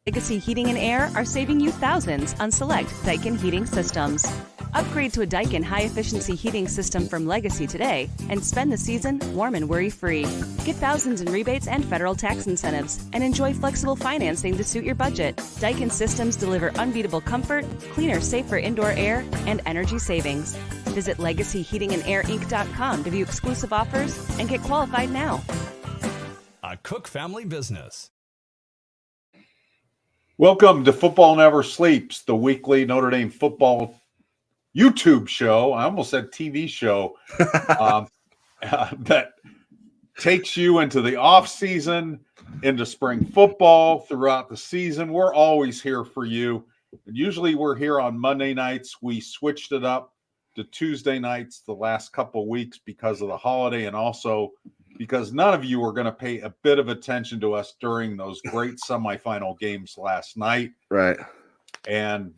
Legacy Heating and Air are saving you thousands on select Daikin heating systems. Upgrade to a Daikin high-efficiency heating system from Legacy today and spend the season warm and worry-free. Get thousands in rebates and federal tax incentives and enjoy flexible financing to suit your budget. Daikin systems deliver unbeatable comfort, cleaner, safer indoor air, and energy savings. Visit LegacyHeatingandAirInc.com to view exclusive offers and get qualified now. A Cook family business. Welcome to Football Never Sleeps, the weekly Notre Dame football YouTube show. I almost said TV show that takes you into the off season, into spring football, throughout the season. We're always here for you. And usually we're here on Monday nights. We switched it up to Tuesday nights the last couple of weeks because of the holiday, and also because none of you are going to pay a bit of attention to us during those great semifinal games last night. Right. And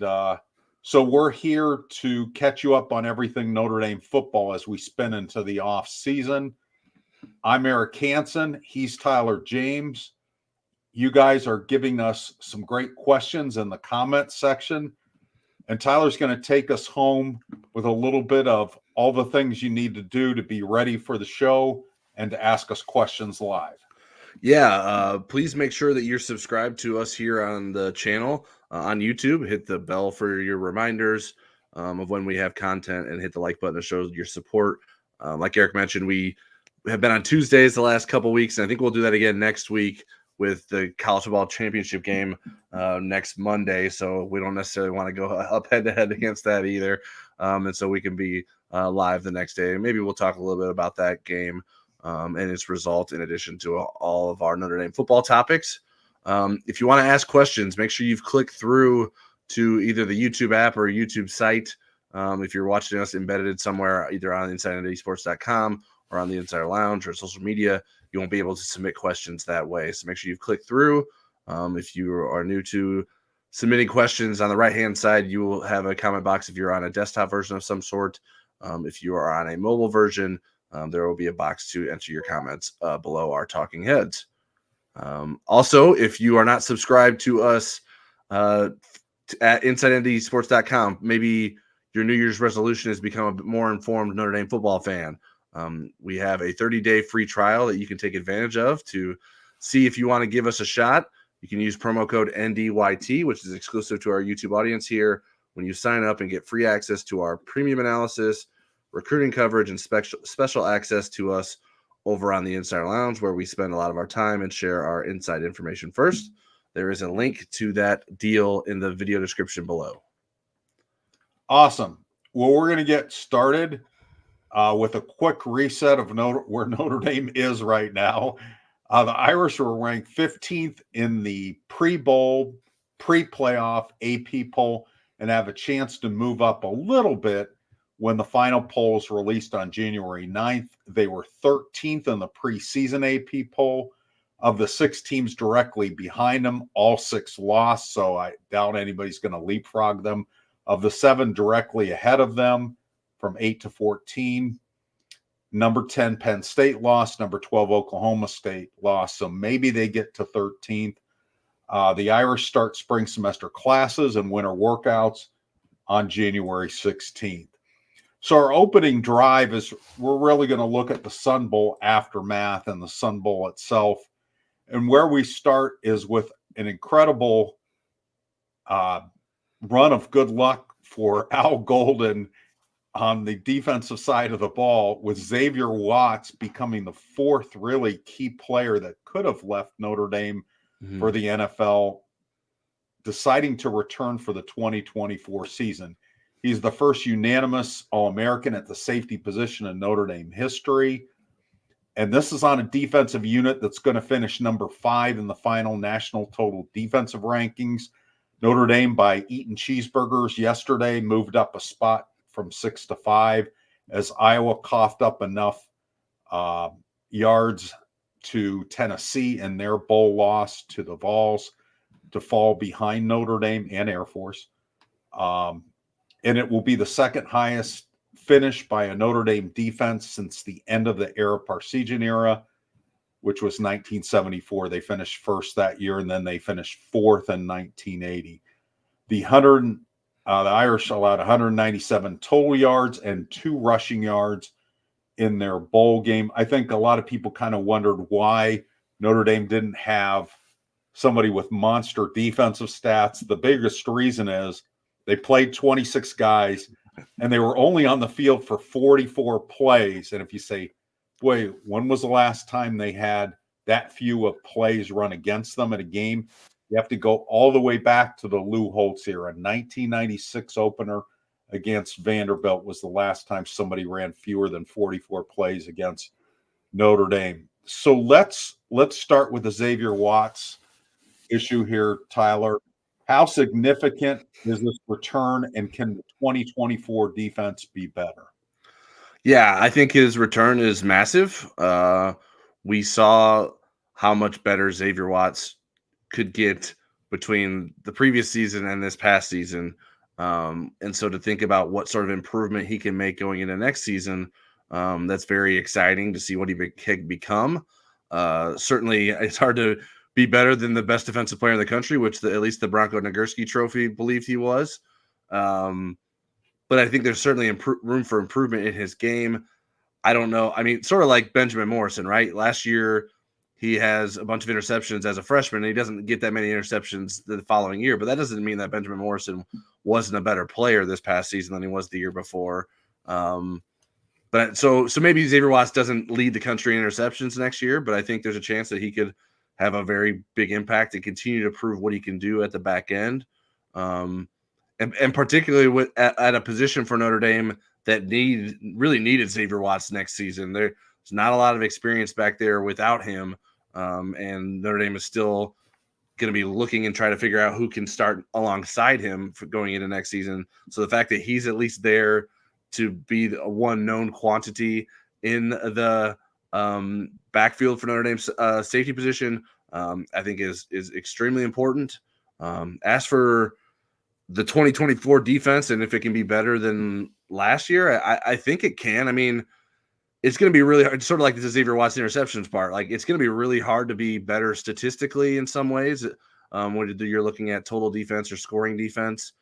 so we're here to catch you up on everything Notre Dame football as we spin into the off season. I'm Eric Hansen. He's Tyler James. You guys are giving us some great questions in the comment section. And Tyler's going to take us home with a little bit of all the things you need to do to be ready for the show and to ask us questions live. Yeah, please make sure that you're subscribed to us here on the channel on YouTube. Hit the bell for your reminders of when we have content, and hit the like button to show your support. Like Eric mentioned, we have been on Tuesdays the last couple weeks, and I think we'll do that again next week with the college football championship game next Monday. So we don't necessarily want to go up head-to-head against that either. And so we can be live the next day. Maybe we'll talk a little bit about that game and its result, in addition to all of our Notre Dame football topics. If you want to ask questions, make sure you've clicked through to either the YouTube app or YouTube site. If you're watching us embedded somewhere, either on InsideNDSports.com or on the Insider Lounge or social media, you won't be able to submit questions that way. So make sure you've clicked through. If you are new to submitting questions, on the right-hand side, you will have a comment box if you're on a desktop version of some sort. If you are on a mobile version, there will be a box to enter your comments below our talking heads. Also, if you are not subscribed to us at InsideNDSports.com, maybe your New Year's resolution is become a bit more informed Notre Dame football fan. We have a 30-day free trial that you can take advantage of to see if you want to give us a shot. You can use promo code NDYT, which is exclusive to our YouTube audience here, when you sign up, and get free access to our premium analysis, recruiting coverage, and special access to us over on the Insider Lounge, where we spend a lot of our time and share our inside information first. There is a link to that deal in the video description below. Awesome. Well, we're going to get started with a quick reset of where Notre Dame is right now. The Irish are ranked 15th in the pre-bowl, pre-playoff AP poll, and have a chance to move up a little bit when the final poll is released on January 9th. They were 13th in the preseason AP poll. Of the 6 teams directly behind them, all 6 lost, so I doubt anybody's going to leapfrog them. Of the 7 directly ahead of them, from 8 to 14, number 10, Penn State lost, number 12, Oklahoma State lost, so maybe they get to 13th. The Irish start spring semester classes and winter workouts on January 16th. So our opening drive is we're really going to look at the Sun Bowl aftermath and the Sun Bowl itself. And where we start is with an incredible run of good luck for Al Golden on the defensive side of the ball, with Xavier Watts becoming the 4th really key player that could have left Notre Dame for the NFL, deciding to return for the 2024 season. He's the first unanimous All-American at the safety position in Notre Dame history. And this is on a defensive unit that's going to finish number 5 in the final national total defensive rankings. Notre Dame, by eating cheeseburgers yesterday, moved up a spot from 6 to 5 as Iowa coughed up enough yards to Tennessee in their bowl loss to the Vols to fall behind Notre Dame and Air Force. And it will be the second highest finish by a Notre Dame defense since the end of the Ara Parseghian era. which was 1974. They finished first that year, and then they finished fourth in 1980. The Irish allowed 197 total yards and 2 rushing yards in their bowl game. I think a lot of people kind of wondered why Notre Dame didn't have somebody with monster defensive stats. The biggest reason is they played 26 guys, and they were only on the field for 44 plays. And if you say, boy, when was the last time they had that few of plays run against them in a game? You have to go all the way back to the Lou Holtz era. 1996 opener against Vanderbilt was the last time somebody ran fewer than 44 plays against Notre Dame. So let's start with the Xavier Watts issue here, Tyler. How significant is this return, and can the 2024 defense be better? Yeah, I think his return is massive. We saw how much better Xavier Watts could get between the previous season and this past season. And so to think about what sort of improvement he can make going into next season, that's very exciting to see what he can become. Certainly, it's hard to be better than the best defensive player in the country, which at least the Bronco Nagurski Trophy believed he was. But I think there's certainly room for improvement in his game. I don't know. I mean, sort of like Benjamin Morrison, right? Last year, he has a bunch of interceptions as a freshman, and he doesn't get that many interceptions the following year. But that doesn't mean that Benjamin Morrison wasn't a better player this past season than he was the year before. But so maybe Xavier Watts doesn't lead the country in interceptions next year, but I think there's a chance that he could have a very big impact and continue to prove what he can do at the back end. And particularly at a position for Notre Dame that really needed Xavier Watts next season. There's not a lot of experience back there without him. And Notre Dame is still going to be looking and try to figure out who can start alongside him for going into next season. So the fact that he's at least there to be a one known quantity in the backfield for Notre Dame's safety position, I think is extremely important. As for the 2024 defense and if it can be better than last year, I think it can. I mean, it's going to be really hard, sort of like the Xavier Watts interceptions part. Like, it's going to be really hard to be better statistically in some ways. Whether you're looking at total defense or scoring defense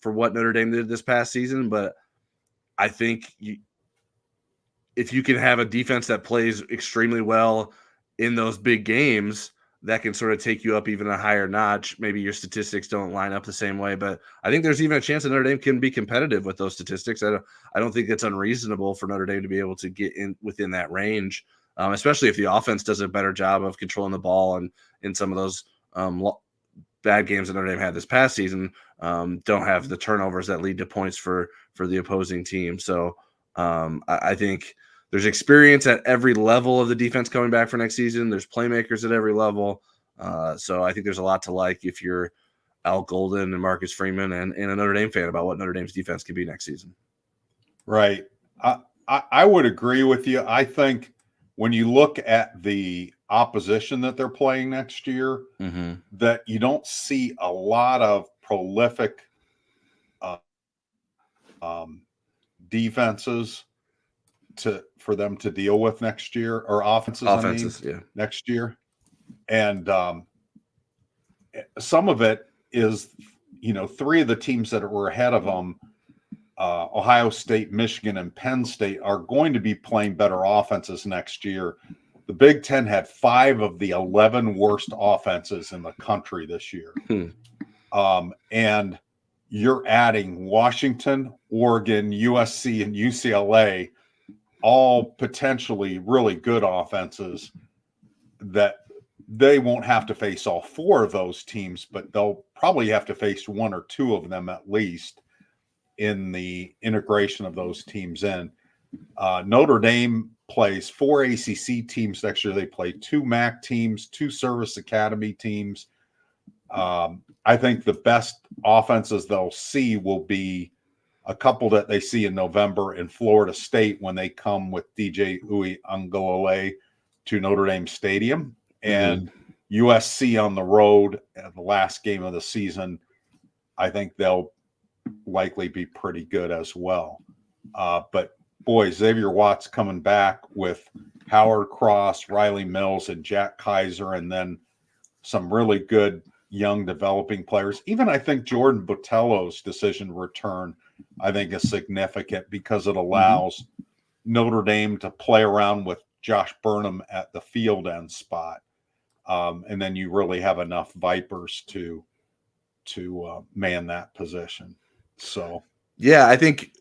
for what Notre Dame did this past season. But I think if you can have a defense that plays extremely well in those big games, that can sort of take you up even a higher notch. Maybe your statistics don't line up the same way, but I think there's even a chance that Notre Dame can be competitive with those statistics. I don't think it's unreasonable for Notre Dame to be able to get in within that range, especially if the offense does a better job of controlling the ball, and in some of those bad games that Notre Dame had this past season, don't have the turnovers that lead to points for the opposing team. So I think there's experience at every level of the defense coming back for next season. There's playmakers at every level. So I think there's a lot to like if you're Al Golden and Marcus Freeman and a Notre Dame fan about what Notre Dame's defense can be next season. Right. I would agree with you. I think when you look at the opposition that they're playing next year, that you don't see a lot of prolific defenses for them to deal with next year, or offenses next year. And some of it is, three of the teams that were ahead of them, Ohio State, Michigan, and Penn State, are going to be playing better offenses next year. The Big Ten had 5 of the 11 worst offenses in the country this year. And you're adding Washington, Oregon, USC, and UCLA, all potentially really good offenses that they won't have to face all 4 of those teams, but they'll probably have to face 1 or 2 of them at least in the integration of those teams in. Notre Dame plays 4 ACC teams next year. They play 2 MAC teams, 2 Service Academy teams. I think the best offenses they'll see will be a couple that they see in November in Florida State when they come with DJ Uiagalelei to Notre Dame Stadium, and USC on the road at the last game of the season. I think they'll likely be pretty good as well. But boy, Xavier Watts coming back with Howard Cross, Riley Mills, and Jack Kaiser, and then some really good young developing players. Even I think Jordan Botello's decision to return, I think, is significant because it allows Notre Dame to play around with Josh Burnham at the field end spot. And then you really have enough Vipers to man that position. So, yeah, I think,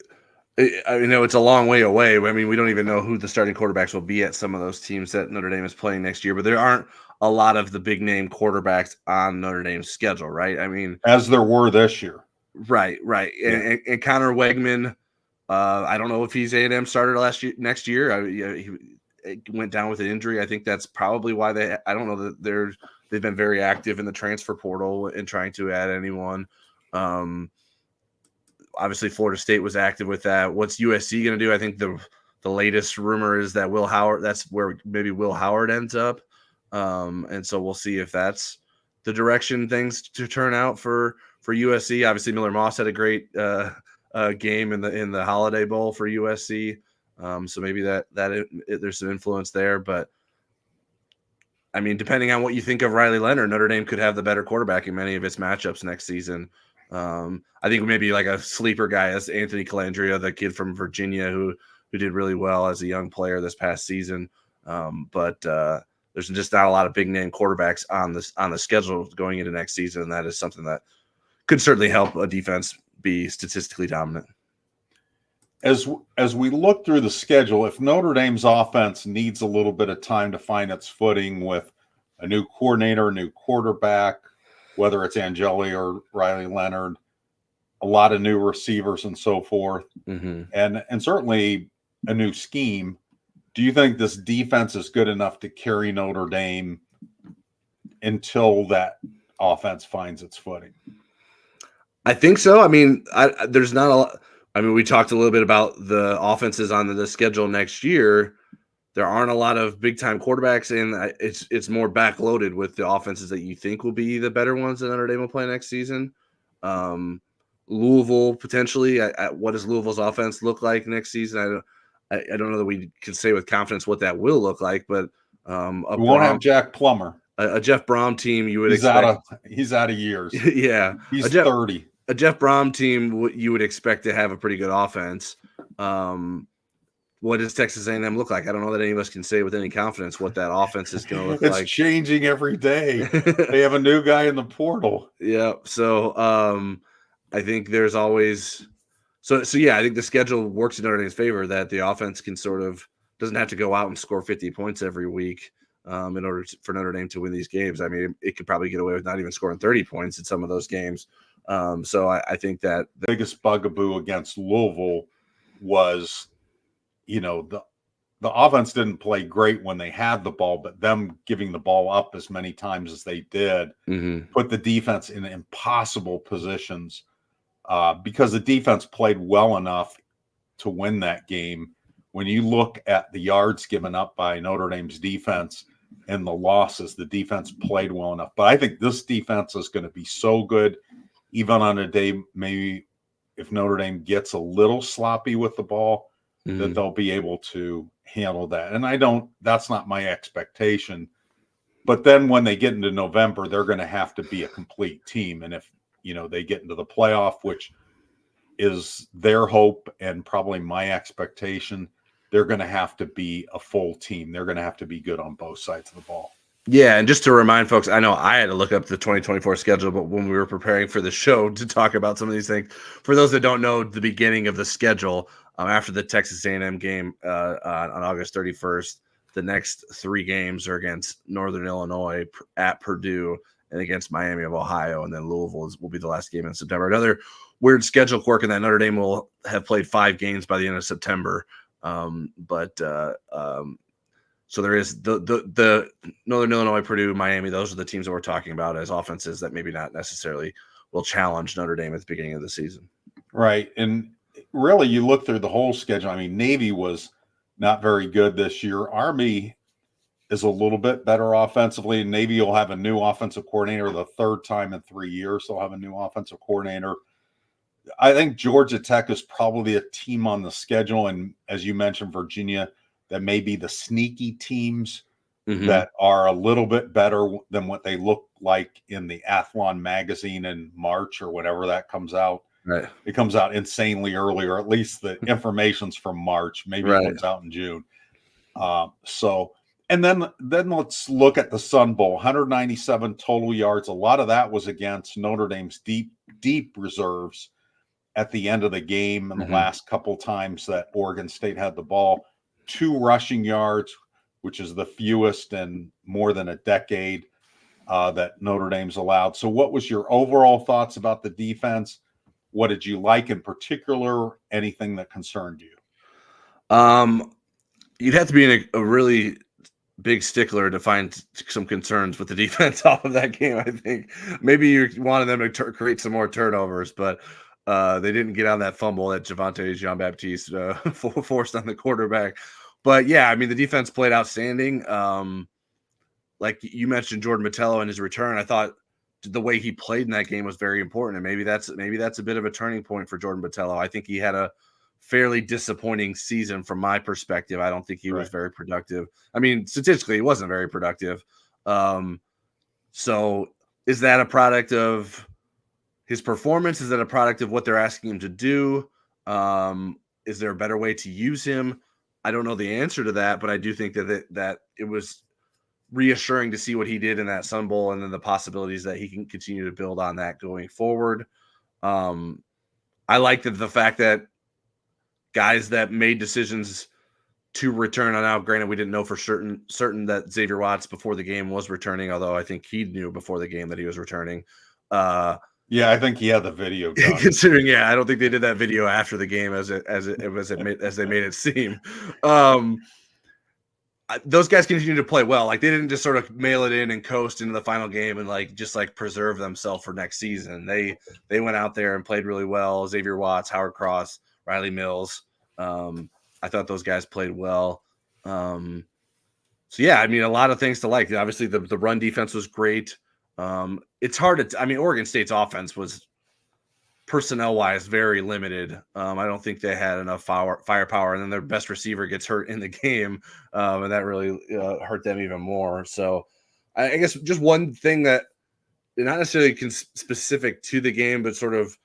it's a long way away. I mean, we don't even know who the starting quarterbacks will be at some of those teams that Notre Dame is playing next year, but there aren't a lot of the big name quarterbacks on Notre Dame's schedule, right? I mean, as there were this year. Right. Yeah. And Connor Wegman, I don't know if he's A&M starter next year. He went down with an injury. I think that's probably why I don't know that they've been very active in the transfer portal and trying to add anyone. Obviously Florida State was active with that. What's USC going to do? I think the latest rumor is that Will Howard, that's where maybe Will Howard ends up. And so we'll see if that's the direction things to turn out for USC. Obviously Miller Moss had a great game in the Holiday Bowl for USC. So maybe that there's some influence there, but I mean, depending on what you think of Riley Leonard, Notre Dame could have the better quarterback in many of its matchups next season. I think maybe like a sleeper guy as Anthony Calandria, the kid from Virginia who did really well as a young player this past season. But there's just not a lot of big name quarterbacks on the schedule going into next season, and that is something that could certainly help a defense be statistically dominant. As we look through the schedule, if Notre Dame's offense needs a little bit of time to find its footing with a new coordinator, a new quarterback, whether it's Angeli or Riley Leonard, a lot of new receivers and so forth, and certainly a new scheme, do you think this defense is good enough to carry Notre Dame until that offense finds its footing? I think so. I mean, there's not a lot. I mean, we talked a little bit about the offenses on the schedule next year. There aren't a lot of big-time quarterbacks, and it's more backloaded with the offenses that you think will be the better ones that Notre Dame will play next season. Louisville, potentially. What does Louisville's offense look like next season? I don't know that we can say with confidence what that will look like, but we won't have Jack Plummer. A Jeff Brom team you would expect. He's out of years. Yeah. He's 30. A Jeff Brom team you would expect to have a pretty good offense. What does Texas A&M look like? I don't know that any of us can say with any confidence what that offense is going to look like. It's changing every day. They have a new guy in the portal. Yeah. So I think there's always so yeah, I think the schedule works in Notre Dame's favor that the offense can sort of doesn't have to go out and score 50 points every week in order for Notre Dame to win these games. I mean, it could probably get away with not even scoring 30 points in some of those games. So I think that the biggest bugaboo against Louisville was, the offense didn't play great when they had the ball, but them giving the ball up as many times as they did put the defense in impossible positions because the defense played well enough to win that game. When you look at the yards given up by Notre Dame's defense and the losses, the defense played well enough. But I think this defense is going to be so good, even on a day maybe if Notre Dame gets a little sloppy with the ball, that they'll be able to handle that. And that's not my expectation. But then when they get into November, they're going to have to be a complete team. And if, they get into the playoff, which is their hope and probably my expectation, they're going to have to be a full team. They're going to have to be good on both sides of the ball. Yeah, and just to remind folks, I know I had to look up the 2024 schedule, but when we were preparing for the show to talk about some of these things, for those that don't know the beginning of the schedule, after the Texas A&M game on August 31st, the next 3 games are against Northern Illinois, at Purdue, and against Miami of Ohio, and then Louisville will be the last game in September. Another weird schedule quirk in that Notre Dame will have played 5 games by the end of September. So there is the Northern Illinois, Purdue, Miami. Those are the teams that we're talking about as offenses that maybe not necessarily will challenge Notre Dame at the beginning of the season. Right. And really, you look through the whole schedule. I mean, Navy was not very good this year. Army is a little bit better offensively. Navy will have a new offensive coordinator the 3rd time in 3 years. They'll have a new offensive coordinator. I think Georgia Tech is probably a team on the schedule. And as you mentioned, Virginia, that may be the sneaky teams Mhm. that are a little bit better than what they look like in the Athlon magazine in March or whatever that comes out. Right. It comes out insanely early, or at least the information's from March. Maybe Right. it comes out in June. And then let's look at the Sun Bowl. 197 total yards. A lot of that was against Notre Dame's deep reserves at the end of the game and the last couple times that Oregon State had the ball. 2 rushing yards, which is the fewest in more than a decade that Notre Dame's allowed. So what was your overall thoughts about the defense? What did you like in particular? Anything that concerned you? You'd have to be a really big stickler to find some concerns with the defense off of that game. I think maybe you wanted them to create some more turnovers, but they didn't get on that fumble that Javonte Jean-Baptiste forced on the quarterback. But yeah, I mean, the defense played outstanding. Like you mentioned, Jordan Botelho and his return, I thought the way he played in that game was very important, and maybe that's a bit of a turning point for Jordan Botelho. I think he had a fairly disappointing season from my perspective. I don't think he was very productive. I mean, statistically, he wasn't very productive. So is that a product of his performance? Is that a product of what they're asking him to do? Is there a better way to use him? I don't know the answer to that, but I do think that it was reassuring to see what he did in that Sun Bowl, and then the possibilities that he can continue to build on that going forward. I like the fact that guys that made decisions to return on out. Granted, we didn't know for certain that Xavier Watts before the game was returning, although I think he knew before the game that he was returning. Yeah, I think he had the video done. Considering, I don't think they did that video after the game as they made it seem. Those guys continue to play well. Like, they didn't just sort of mail it in and coast into the final game and just preserve themselves for next season. They went out there and played really well. Xavier Watts, Howard Cross, Riley Mills. I thought those guys played well. So yeah, I mean, a lot of things to like. Obviously, the run defense was great. It's hard to. I mean, Oregon State's offense was personnel-wise very limited. I don't think they had enough firepower, and then their best receiver gets hurt in the game, and that really hurt them even more. So I guess just one thing that not necessarily specific to the game, but sort of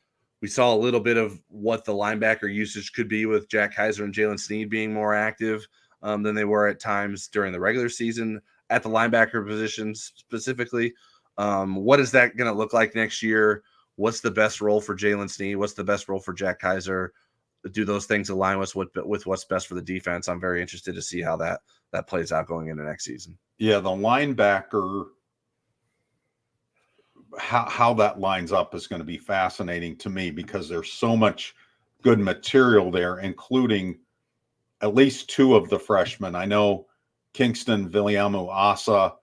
we saw a little bit of what the linebacker usage could be with Jack Kaiser and Jalen Sneed being more active than they were at times during the regular season at the linebacker positions specifically. What is that going to look like next year? What's the best role for Jalen Sneed? What's the best role for Jack Kaiser? Do those things align with what's best for the defense? I'm very interested to see how that plays out going into next season. Yeah, the linebacker, how that lines up is going to be fascinating to me because there's so much good material there, including at least 2 of the freshmen. I know Kingston Viliamu-Asa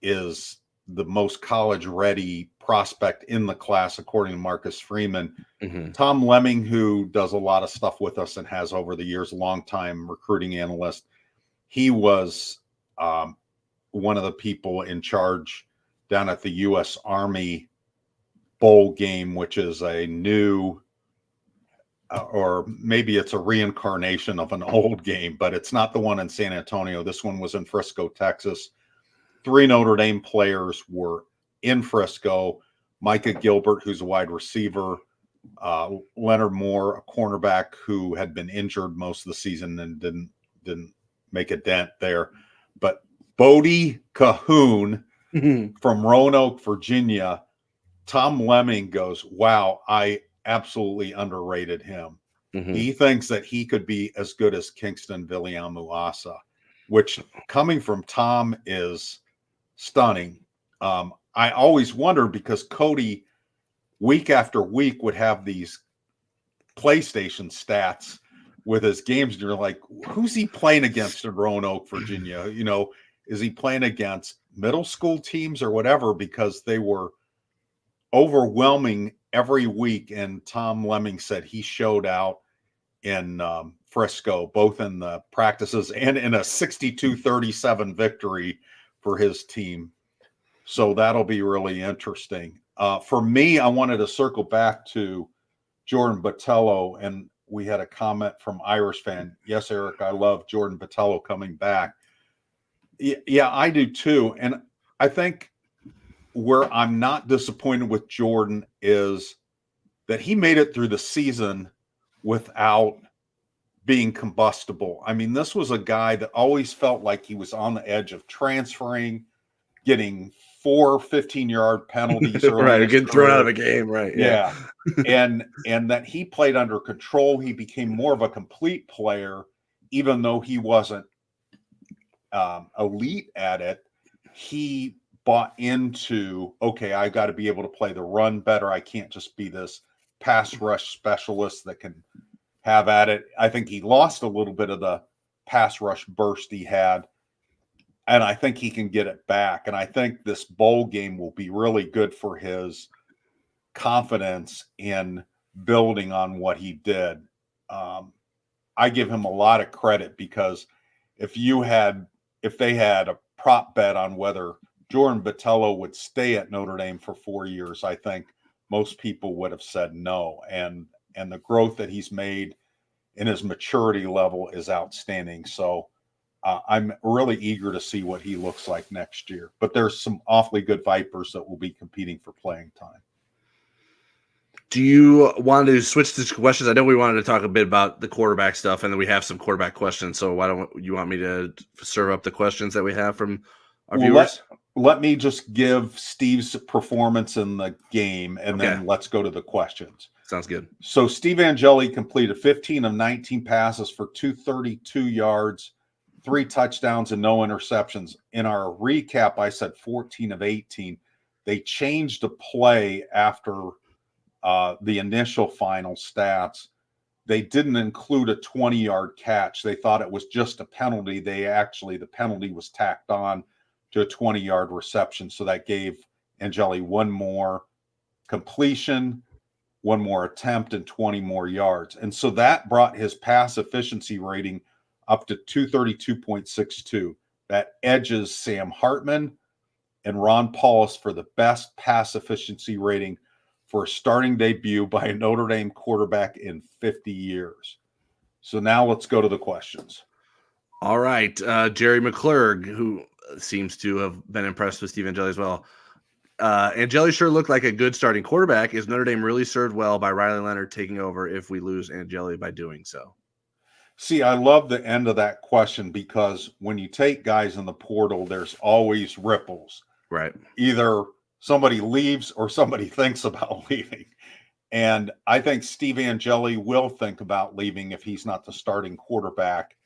is the most college-ready prospect in the class, according to Marcus Freeman. Mm-hmm. Tom Lemming, who does a lot of stuff with us and has over the years, a long-time recruiting analyst, he was one of the people in charge down at the U.S. Army bowl game, which is a new or maybe it's a reincarnation of an old game, but it's not the one in San Antonio. This one was in Frisco, Texas. 3 Notre Dame players were in Frisco. Micah Gilbert, who's a wide receiver, Leonard Moore, a cornerback who had been injured most of the season and didn't make a dent there. But Bodie Cahoon from Roanoke, Virginia, Tom Lemming goes, wow, I absolutely underrated him. Mm-hmm. He thinks that he could be as good as Kingston Viliamu-Asa, which coming from Tom is stunning. I always wondered because Cody week after week would have these PlayStation stats with his games, and you're like, who's he playing against in Roanoke, Virginia? You know, is he playing against middle school teams or whatever? Because they were overwhelming every week. And Tom Lemming said he showed out in Frisco, both in the practices and in a 62-37 victory for his team. So that'll be really interesting. For me, I wanted to circle back to Jordan Botelho, and we had a comment from Irish fan. Yes, Eric, I love Jordan Botelho coming back. Yeah, I do too. And I think where I'm not disappointed with Jordan is that he made it through the season without being combustible. I mean, this was a guy that always felt like he was on the edge of transferring, getting 4 15-yard penalties early right, in his getting career. thrown out of a game, right? Yeah. and that he played under control. He became more of a complete player, even though he wasn't elite at it. He bought into, okay, I got to be able to play the run better. I can't just be this pass rush specialist that can have at it. I think he lost a little bit of the pass rush burst he had, and I think he can get it back. And I think this bowl game will be really good for his confidence in building on what he did. I give him a lot of credit because if they had a prop bet on whether Jordan Botelho would stay at Notre Dame for 4 years, I think most people would have said no. And the growth that he's made in his maturity level is outstanding. So I'm really eager to see what he looks like next year. But there's some awfully good Vipers that will be competing for playing time. Do you want to switch to questions? I know we wanted to talk a bit about the quarterback stuff, and then we have some quarterback questions. So why don't you want me to serve up the questions that we have from our viewers? Let me just give Steve's performance in the game, and then let's go to the questions. Sounds good. So Steve Angeli completed 15 of 19 passes for 232 yards, 3 touchdowns, and no interceptions. In our recap, I said 14 of 18. They changed the play after the initial final stats. They didn't include a 20-yard catch. They thought it was just a penalty. The penalty was tacked on to a 20-yard reception. So that gave Angeli one more completion, one more attempt, and 20 more yards. And so that brought his pass efficiency rating up to 232.62. That edges Sam Hartman and Ron Paulus for the best pass efficiency rating for a starting debut by a Notre Dame quarterback in 50 years. So now let's go to the questions. All right. Jerry McClurg, who seems to have been impressed with Steve Angeli as well. Angeli sure looked like a good starting quarterback. Is Notre Dame really served well by Riley Leonard taking over if we lose Angeli by doing so? See, I love the end of that question because when you take guys in the portal, there's always ripples. Right. Either somebody leaves or somebody thinks about leaving. And I think Steve Angeli will think about leaving if he's not the starting quarterback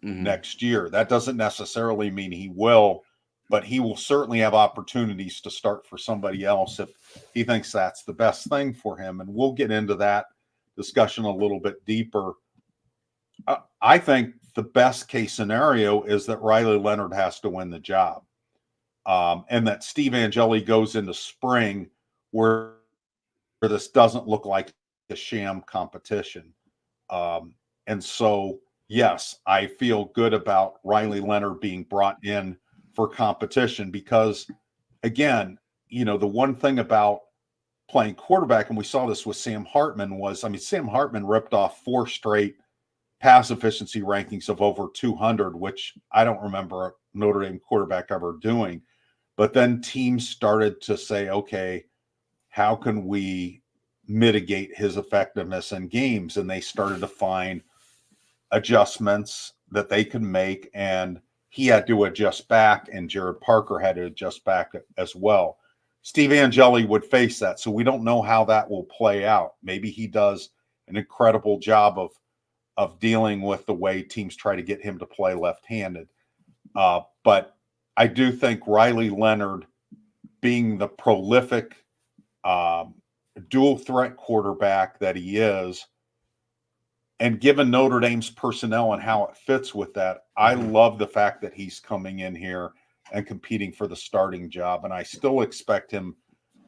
next year. That doesn't necessarily mean he will, but he will certainly have opportunities to start for somebody else if he thinks that's the best thing for him. And we'll get into that discussion a little bit deeper. I think the best case scenario is that Riley Leonard has to win the job. And that Steve Angeli goes into spring where this doesn't look like a sham competition. And so, yes, I feel good about Riley Leonard being brought in for competition because, again, the one thing about playing quarterback, and we saw this with Sam Hartman, Sam Hartman ripped off 4 straight pass efficiency rankings of over 200, which I don't remember a Notre Dame quarterback ever doing. But then teams started to say, okay, how can we mitigate his effectiveness in games? And they started to find adjustments that they could make, and he had to adjust back, and Jared Parker had to adjust back as well. Steve Angeli would face that, so we don't know how that will play out. Maybe he does an incredible job of dealing with the way teams try to get him to play left-handed. But I do think Riley Leonard, being the prolific dual threat quarterback that he is, and given Notre Dame's personnel and how it fits with that, I love the fact that he's coming in here and competing for the starting job. And I still expect him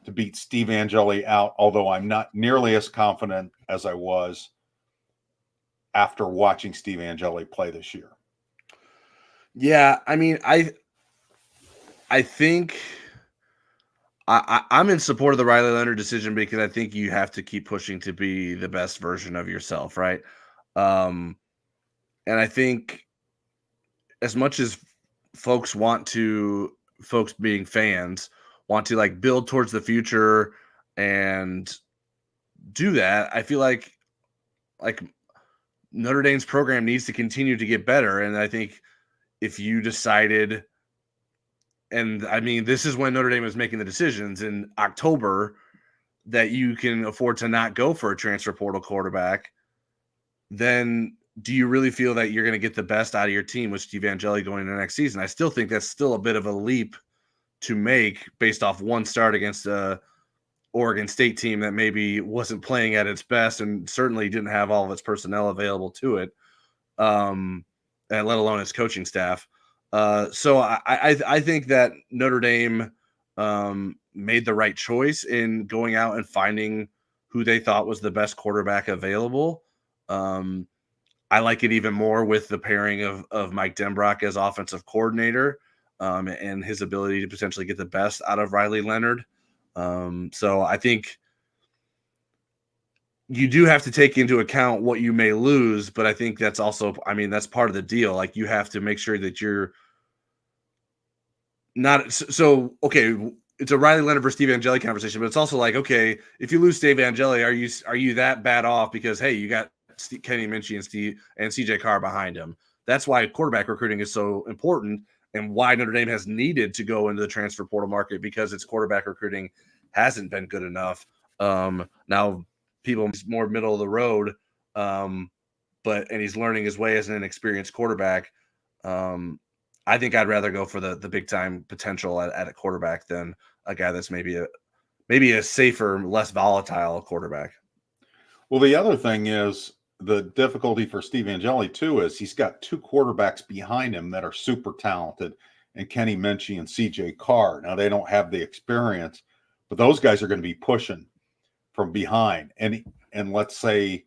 to beat Steve Angeli out, although I'm not nearly as confident as I was after watching Steve Angeli play this year. Yeah, I mean, I think I'm in support of the Riley Leonard decision because I think you have to keep pushing to be the best version of yourself, right? And I think as much as folks being fans want to like build towards the future and do that, I feel like Notre Dame's program needs to continue to get better. And I think if you decided, and I mean, this is when Notre Dame is making the decisions in October, that you can afford to not go for a transfer portal quarterback, then do you really feel that you're going to get the best out of your team with Steve Angeli going into next season? I still think that's still a bit of a leap to make based off one start against a Oregon State team that maybe wasn't playing at its best and certainly didn't have all of its personnel available to it, and let alone its coaching staff. So I think that Notre Dame made the right choice in going out and finding who they thought was the best quarterback available. I like it even more with the pairing of Mike Denbrock as offensive coordinator, and his ability to potentially get the best out of Riley Leonard. So I think you do have to take into account what you may lose, but I think that's also, I mean, that's part of the deal. Like, you have to make sure that you're not so okay. It's a Riley Leonard versus Steve Angeli conversation, but it's also like, okay, if you lose Steve Angeli, are you that bad off because, hey, you got Kenny Minchie and CJ Carr behind him? That's why quarterback recruiting is so important, and why Notre Dame has needed to go into the transfer portal market, because its quarterback recruiting hasn't been good enough. Now people more middle of the road, and he's learning his way as an inexperienced quarterback. I think I'd rather go for the big time potential at a quarterback than a guy that's maybe a safer, less volatile quarterback. Well, the other thing is the difficulty for Steve Angeli too is he's got two quarterbacks behind him that are super talented, and Kenny Minchie and CJ Carr. Now they don't have the experience, but those guys are going to be pushing from behind. And let's say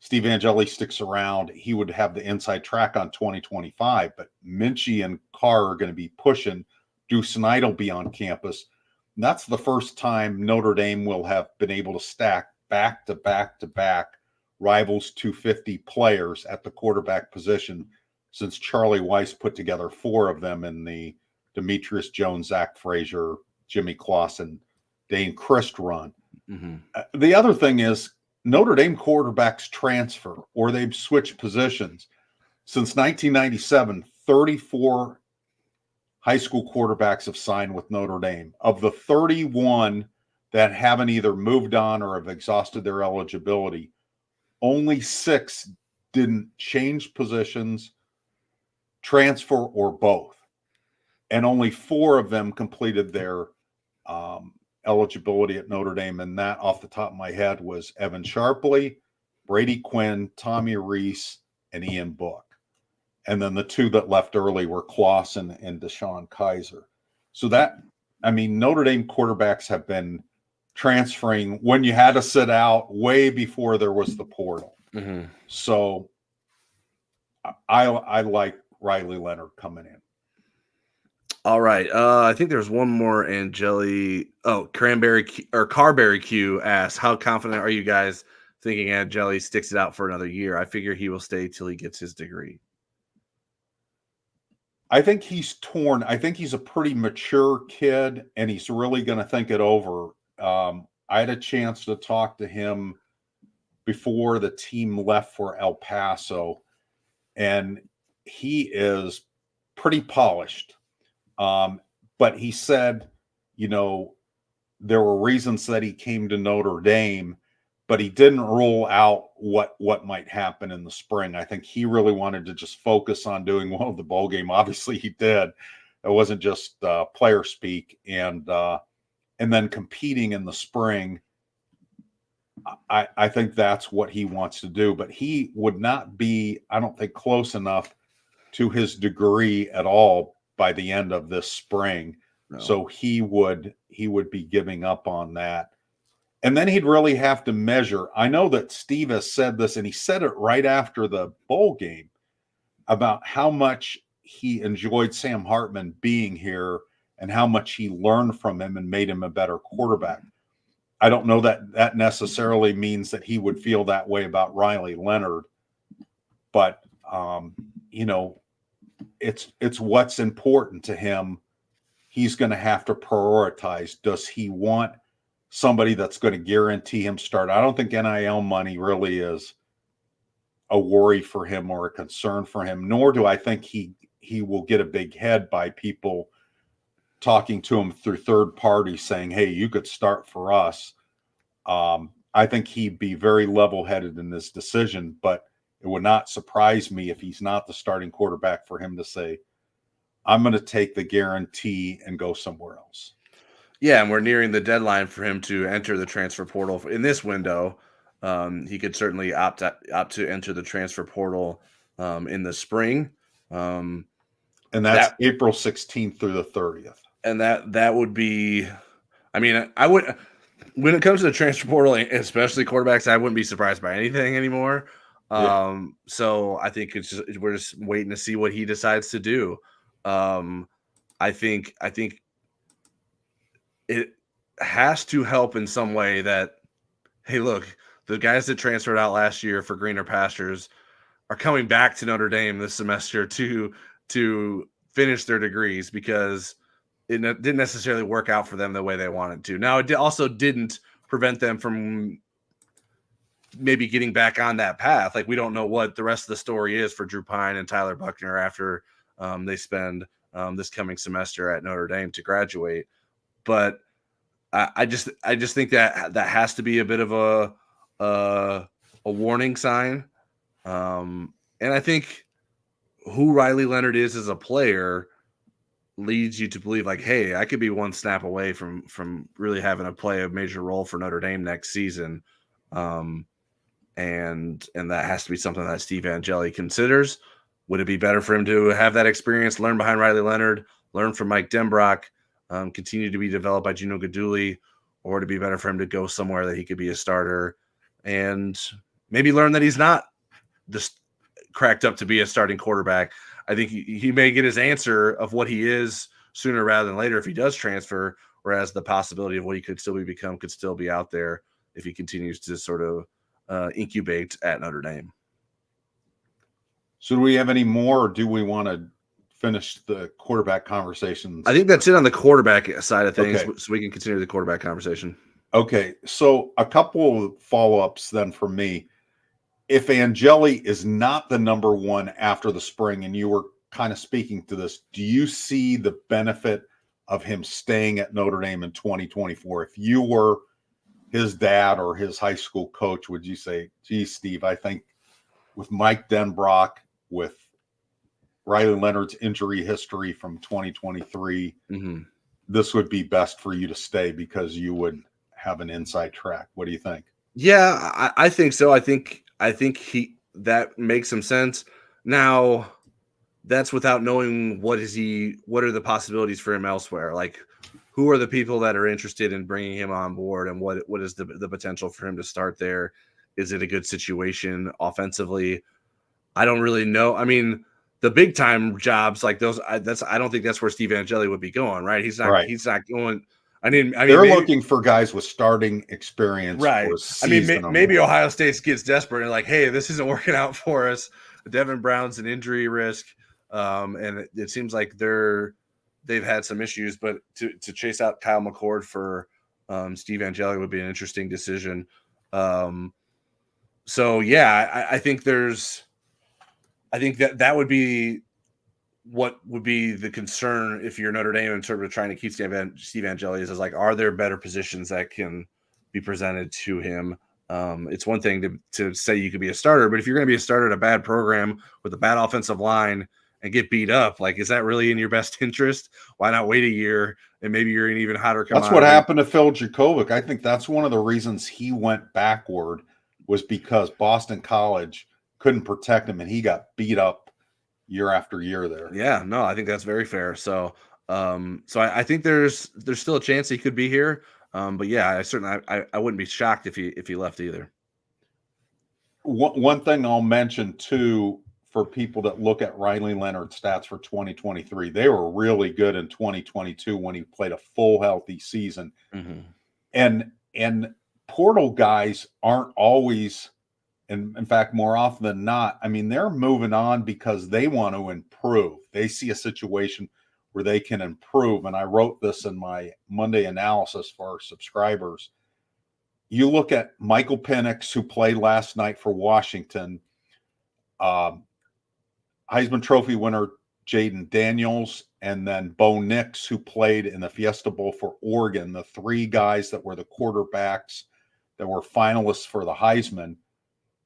Steve Angeli sticks around, he would have the inside track on 2025, but Minchie and Carr are going to be pushing. Deuce Knight will be on campus. And that's the first time Notre Dame will have been able to stack back to back to back rivals 250 players at the quarterback position since Charlie Weiss put together four of them in the Demetrius Jones, Zach Frazier, Jimmy Clausen, Dane Christ run. Mm-hmm. The other thing is Notre Dame quarterbacks transfer or they've switched positions. Since 1997, 34 high school quarterbacks have signed with Notre Dame. Of the 31 that haven't either moved on or have exhausted their eligibility, only 6 didn't change positions, transfer, or both. And only 4 of them completed their eligibility at Notre Dame. And that, off the top of my head, was Evan Sharpley, Brady Quinn, Tommy Reese, and Ian Book. And then the 2 that left early were Clausen and Deshaun Kaiser. So that, I mean, Notre Dame quarterbacks have been transferring when you had to sit out way before there was the portal. Mm-hmm. So I like Riley Leonard coming in. All right. I think there's one more. Angeli. Oh, Carberry Q asks, how confident are you guys thinking Angeli sticks it out for another year? I figure he will stay till he gets his degree. I think he's torn. I think he's a pretty mature kid, and he's really going to think it over. I had a chance to talk to him before the team left for El Paso, and he is pretty polished. But he said, you know, there were reasons that he came to Notre Dame, but he didn't rule out what might happen in the spring. I think he really wanted to just focus on doing well in the bowl game. Obviously, he did. It wasn't just player speak, and then competing in the spring. I think that's what he wants to do, but he would not be, I don't think, close enough to his degree at all by the end of this spring. No. So he would be giving up on that. And then he'd really have to measure. I know that Steve has said this, and he said it right after the bowl game about how much he enjoyed Sam Hartman being here and how much he learned from him and made him a better quarterback. I don't know that necessarily means that he would feel that way about Riley Leonard, but it's what's important to him. He's going to have to prioritize. Does he want somebody that's going to guarantee him start? I don't think NIL money really is a worry for him or a concern for him, nor do I think he will get a big head by people talking to him through third parties saying, hey, you could start for us. I think he'd be very level-headed in this decision, but it would not surprise me if he's not the starting quarterback for him to say, I'm going to take the guarantee and go somewhere else. Yeah, and we're nearing the deadline for him to enter the transfer portal in this window. He could certainly opt to enter the transfer portal in the spring. And that's April 16th through the 30th. And that would be, I mean, I would, when it comes to the transfer portal, especially quarterbacks, I wouldn't be surprised by anything anymore. So I think we're just waiting to see what he decides to do. I think it has to help in some way that, hey, look, the guys that transferred out last year for greener pastures are coming back to Notre Dame this semester to finish their degrees, because it didn't necessarily work out for them the way they wanted to. Now, it also didn't prevent them from maybe getting back on that path. Like, we don't know what the rest of the story is for Drew Pine and Tyler Buckner after they spend this coming semester at Notre Dame to graduate. But I just think that has to be a bit of a warning sign. And I think who Riley Leonard is as a player leads you to believe, like, hey, I could be one snap away from really having to play a major role for Notre Dame next season. And that has to be something that Steve Angeli considers. Would it be better for him to have that experience, learn behind Riley Leonard, learn from Mike Denbrock, continue to be developed by Gino Guidugli, or to be better for him to go somewhere that he could be a starter and maybe learn that he's not just cracked up to be a starting quarterback? I think he may get his answer of what he is sooner rather than later if he does transfer, whereas the possibility of what he could still become could still be out there if he continues to sort of incubate at Notre Dame. So do we have any more, or do we want to finish the quarterback conversations? I think that's it on the quarterback side of things, okay. So we can continue the quarterback conversation. Okay, so a couple of follow-ups then from me. If Angeli is not the number one after the spring, and you were kind of speaking to this, do you see the benefit of him staying at Notre Dame in 2024? If you were his dad or his high school coach, would you say, geez, Steve, I think with Mike Denbrock, with Riley Leonard's injury history from 2023, this would be best for you to stay because you would have an inside track? What do you think? Yeah, I think so. I think that makes some sense. Now, that's without knowing what are the possibilities for him elsewhere. Like, who are the people that are interested in bringing him on board, and what is the potential for him to start there? Is it a good situation offensively? I don't really know. I mean, the big time jobs like those, I don't think that's where Steve Angeli would be going, right? He's not going. They're looking for guys with starting experience, right? For a season Maybe Ohio State gets desperate and like, hey, this isn't working out for us. Devin Brown's an injury risk, and it seems like they've had some issues. But to chase out Kyle McCord for Steve Angeli would be an interesting decision. So yeah, I think that would be what would be the concern if you're Notre Dame in terms of trying to keep Steve Angeli is like, are there better positions that can be presented to him? It's one thing to say you could be a starter, but if you're going to be a starter at a bad program with a bad offensive line and get beat up, like, is that really in your best interest? Why not wait a year and maybe you're an even hotter commodity? That's what happened to Phil Jakovic. I think that's one of the reasons he went backward, was because Boston College couldn't protect him and he got beat up year after year there. Yeah, no, I think that's very fair. So, I think there's still a chance he could be here. But yeah, I wouldn't be shocked if he left either. One thing I'll mention too, for people that look at Riley Leonard's stats for 2023, they were really good in 2022 when he played a full healthy season. And portal guys aren't always And in fact, more often than not, I mean, they're moving on because they want to improve. They see a situation where they can improve. And I wrote this in my Monday analysis for our subscribers. You look at Michael Penix, who played last night for Washington, Heisman Trophy winner Jaden Daniels, and then Bo Nix, who played in the Fiesta Bowl for Oregon, the three guys that were the quarterbacks that were finalists for the Heisman.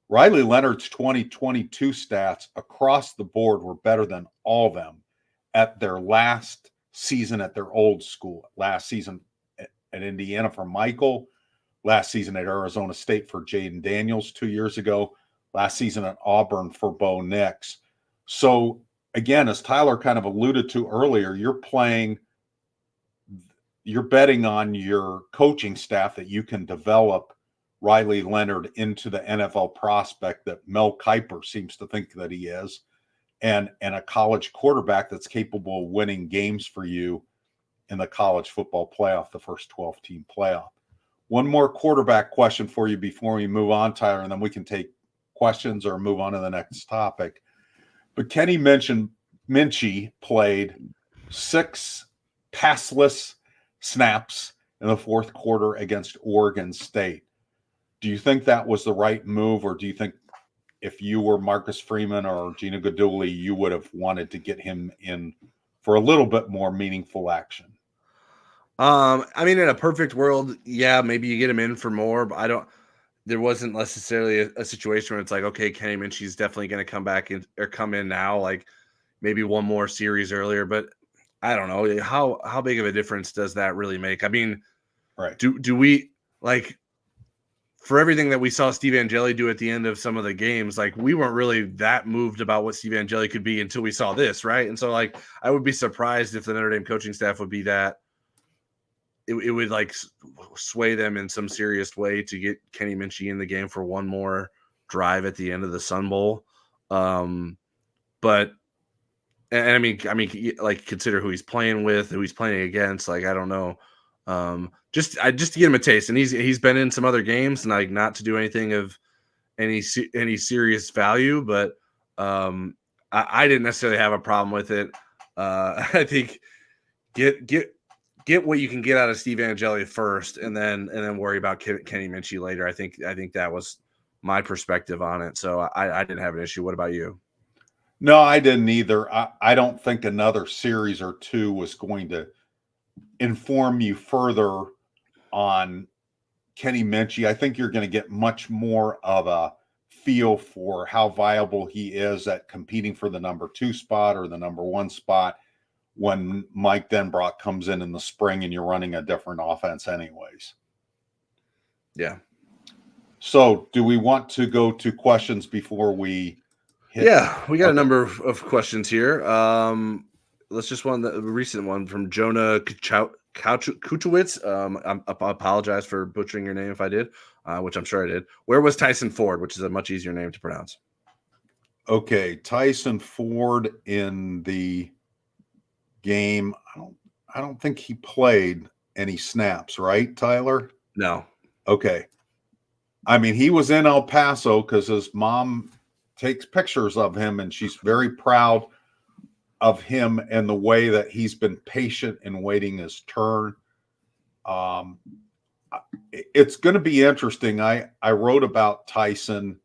Riley Leonard's 2022 stats across the board were better than all of them at their last season at their old school. Last season at Indiana for Michael, last season at Arizona State for Jaden Daniels 2 years ago, last season at Auburn for Bo Nix. So again, as Tyler kind of alluded to earlier, you're betting on your coaching staff that you can develop Riley Leonard into the NFL prospect that Mel Kiper seems to think that he is, and a college quarterback that's capable of winning games for you in the college football playoff, the first 12-team playoff. One more quarterback question for you before we move on, Tyler, and then we can take questions or move on to the next topic. But Kenny Minchie played 6 passless snaps in the fourth quarter against Oregon State. Do you think that was the right move, or do you think if you were Marcus Freeman or Gina Guidugli, you would have wanted to get him in for a little bit more meaningful action? I mean, in a perfect world, yeah, maybe you get him in for more, but there wasn't necessarily a situation where it's like, okay, Kenny Minchie's definitely going to come back in or come in now, like maybe one more series earlier, but I don't know how big of a difference does that really make? I mean, right. Do we like, for everything that we saw Steve Angeli do at the end of some of the games, like we weren't really that moved about what Steve Angeli could be until we saw this, right? And so like I would be surprised if the Notre Dame coaching staff would be that it would like sway them in some serious way to get Kenny Minchie in the game for one more drive at the end of the Sun Bowl. But I mean, like consider who he's playing with, who he's playing against. Like, I don't know. Just to get him a taste, and he's been in some other games, and like not to do anything of any serious value, but I didn't necessarily have a problem with it. I think get what you can get out of Steve Angeli first, and then worry about Kenny Minchie later. I think that was my perspective on it. So I didn't have an issue. What about you? No, I didn't either. I don't think another series or two was going to inform you further on Kenny Minchie. I think you're going to get much more of a feel for how viable he is at competing for the number 2 spot or the number 1 spot when Mike Denbrock comes in the spring and you're running a different offense anyways. Yeah. So do we want to go to questions before we hit? Yeah, we got a number of questions here. Let's just the recent one from Jonah Kuchowitz. I apologize for butchering your name if I did, which I'm sure I did. Where was Tyson Ford, which is a much easier name to pronounce? Okay, Tyson Ford in the game. I don't think he played any snaps, right, Tyler? No. Okay. I mean, he was in El Paso because his mom takes pictures of him, and she's very proud of him and the way that he's been patient in waiting his turn. It's going to be interesting. I wrote about Tyson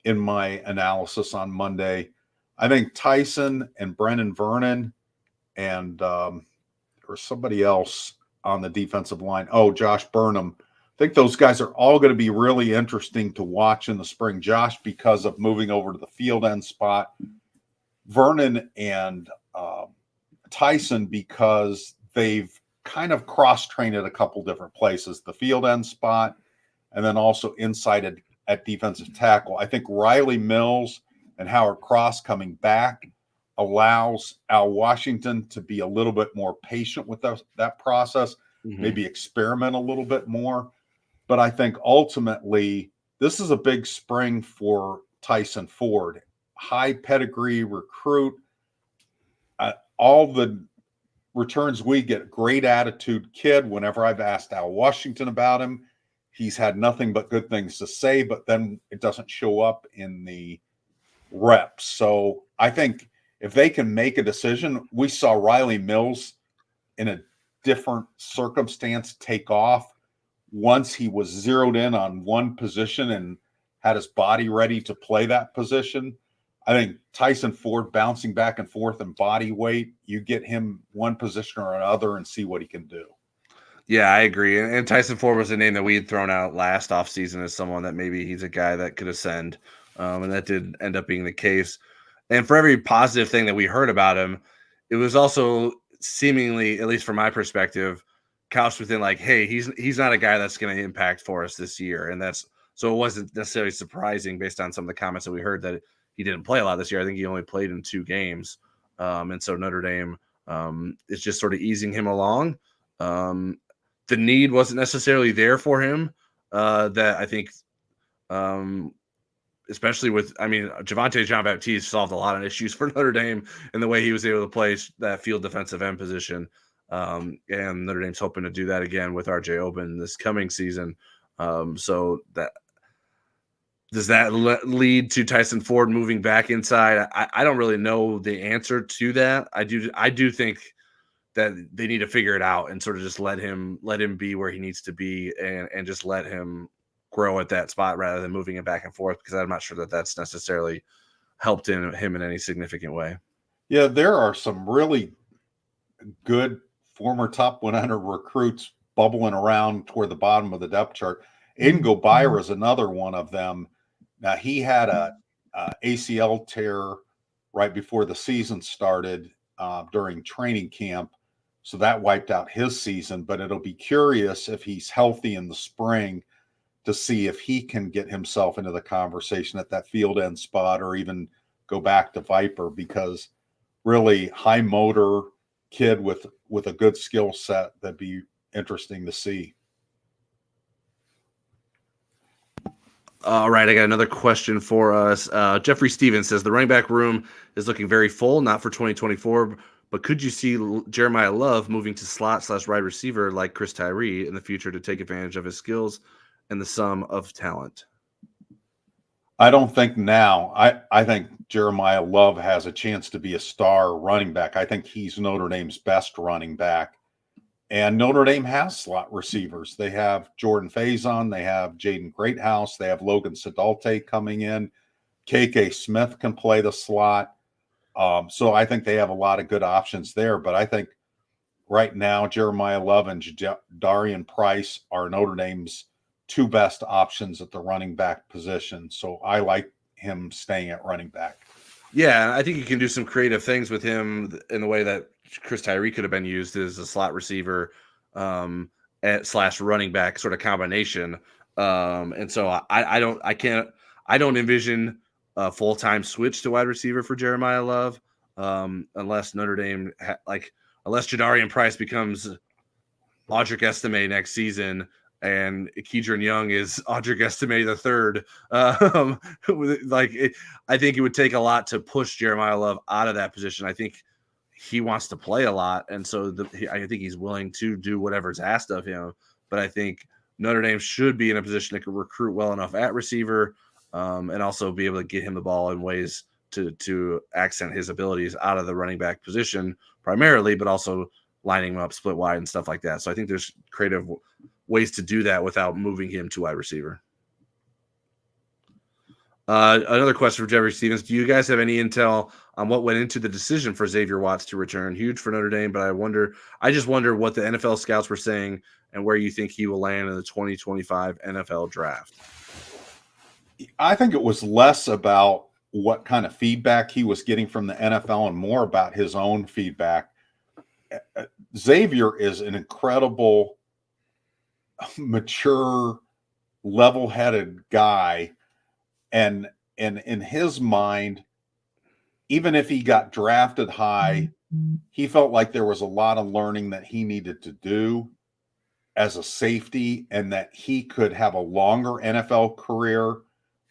in my analysis on Monday. I think Tyson and Brennan Vernon and or somebody else on the defensive line. Oh, Josh Burnham. I think those guys are all going to be really interesting to watch in the spring. Josh, because of moving over to the field end spot. Vernon and Tyson, because they've kind of cross-trained at a couple different places, the field end spot, and then also inside at defensive tackle. I think Riley Mills and Howard Cross coming back allows Al Washington to be a little bit more patient with that process, maybe experiment a little bit more. But I think ultimately this is a big spring for Tyson Ford. High pedigree recruit. All the returns we get, great attitude kid. Whenever I've asked Al Washington about him, he's had nothing but good things to say, but then it doesn't show up in the reps. So I think if they can make a decision, we saw Riley Mills in a different circumstance take off once he was zeroed in on one position and had his body ready to play that position. I think Tyson Ford bouncing back and forth in body weight, you get him one position or another and see what he can do. Yeah, I agree. And Tyson Ford was a name that we had thrown out last offseason as someone that maybe he's a guy that could ascend. And that did end up being the case. And for every positive thing that we heard about him, it was also seemingly, at least from my perspective, couched within like, hey, he's not a guy that's going to impact for us this year. And that's so it wasn't necessarily surprising based on some of the comments that we heard that he didn't play a lot this year. I think he only played in 2 games. And so Notre Dame is just sort of easing him along. The need wasn't necessarily there for him. That I think, especially with, Javonte Jean-Baptiste solved a lot of issues for Notre Dame in the way he was able to play that field defensive end position. And Notre Dame's hoping to do that again with RJ Oben this coming season. So that does that lead to Tyson Ford moving back inside? I don't really know the answer to that. I do think that they need to figure it out and sort of just let him be where he needs to be and just let him grow at that spot rather than moving it back and forth, because I'm not sure that that's necessarily helped him in any significant way. Yeah, there are some really good former top 100 recruits bubbling around toward the bottom of the depth chart. Aiden Gobira is another one of them. Now, he had a ACL tear right before the season started during training camp, so that wiped out his season. But it'll be curious if he's healthy in the spring to see if he can get himself into the conversation at that field end spot or even go back to Viper, because really high motor kid with a good skill set, that'd be interesting to see. All right, I got another question for us. Jeffrey Stevens says the running back room is looking very full, not for 2024, but could you see Jeremiah Love moving to slot/wide receiver like Chris Tyree in the future to take advantage of his skills and the sum of talent? I don't think now. I think Jeremiah Love has a chance to be a star running back. I think he's Notre Dame's best running back. And Notre Dame has slot receivers. They have Jordan Faison. They have Jaden Greathouse. They have Logan Sedalte coming in. KK Smith can play the slot. So I think they have a lot of good options there. But I think right now, Jeremiah Love and Darian Price are Notre Dame's 2 best options at the running back position. So I like him staying at running back. Yeah, I think you can do some creative things with him in the way that Chris Tyree could have been used as a slot receiver / running back sort of combination. And so I don't envision a full-time switch to wide receiver for Jeremiah Love unless Notre Dame unless Jadarian Price becomes Audric Estime next season and Keedron Young is Audric Estime the third. I think it would take a lot to push Jeremiah Love out of that position. I think he wants to play a lot, and so I think he's willing to do whatever's asked of him. But I think Notre Dame should be in a position to recruit well enough at receiver and also be able to get him the ball in ways to accent his abilities out of the running back position primarily, but also lining him up split wide and stuff like that. So I think there's creative ways to do that without moving him to wide receiver. Another question for Jeffrey Stevens. Do you guys have any intel on what went into the decision for Xavier Watts to return? Huge for Notre Dame, but I just wonder what the NFL scouts were saying and where you think he will land in the 2025 NFL draft. I think it was less about what kind of feedback he was getting from the NFL and more about his own feedback. Xavier is an incredible, mature, level-headed guy. And in his mind, even if he got drafted high, he felt like there was a lot of learning that he needed to do as a safety and that he could have a longer NFL career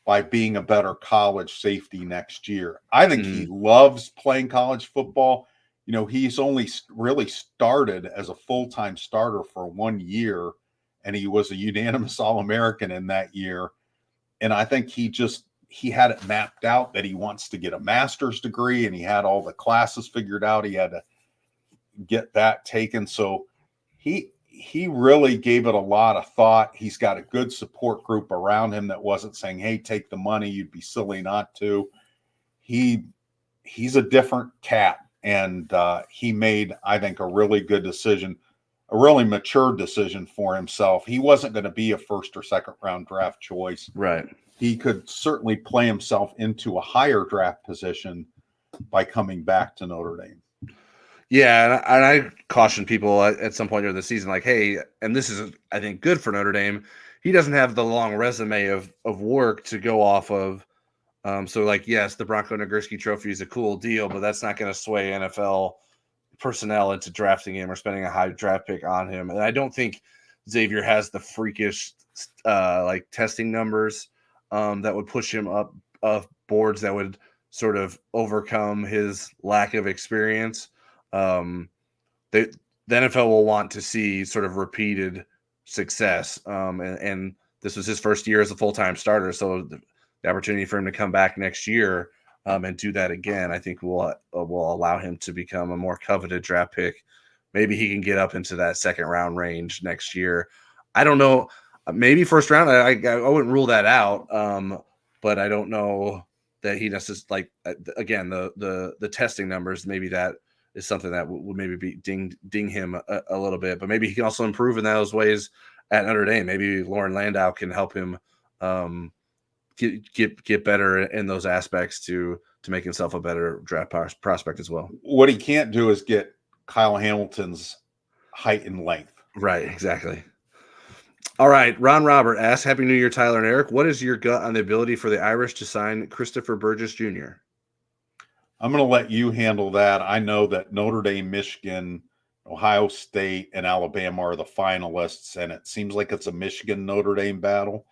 by being a better college safety next year. I think he loves playing college football. He's only really started as a full-time starter for 1 year, and he was a unanimous All-American in that year. And I think he had it mapped out that he wants to get a master's degree, and he had all the classes figured out. He had to get that taken. So he really gave it a lot of thought. He's got a good support group around him that wasn't saying, hey, take the money. You'd be silly not to. He's a different cat. And he made, I think, a really good decision, a really mature decision for himself. He wasn't going to be a first or second round draft choice. Right. He could certainly play himself into a higher draft position by coming back to Notre Dame. Yeah, and I caution people at some point during the season, like, hey, and this is, I think, good for Notre Dame. He doesn't have the long resume of work to go off of. So, like, yes, the Bronco Nagurski Trophy is a cool deal, but that's not going to sway NFL personnel into drafting him or spending a high draft pick on him. And I don't think Xavier has the freakish, like, testing numbers that would push him up boards that would sort of overcome his lack of experience. The NFL will want to see sort of repeated success. And this was his first year as a full-time starter. So the opportunity for him to come back next year and do that again, I think will allow him to become a more coveted draft pick. Maybe he can get up into that second round range next year. I don't know. Maybe first round. I wouldn't rule that out. But I don't know that he necessarily, like, again, the testing numbers, maybe that is something that would maybe be ding him a little bit, but maybe he can also improve in those ways at Notre Dame. Maybe Lauren Landau can help him get better in those aspects to make himself a better draft prospect as well. What he can't do is get Kyle Hamilton's height and length. Right, exactly. All right, Ron Robert asks, Happy New Year, Tyler and Eric. What is your gut on the ability for the Irish to sign Christopher Burgess Jr.? I'm going to let you handle that. I know that Notre Dame, Michigan, Ohio State, and Alabama are the finalists, and it seems like it's a Michigan-Notre Dame battle.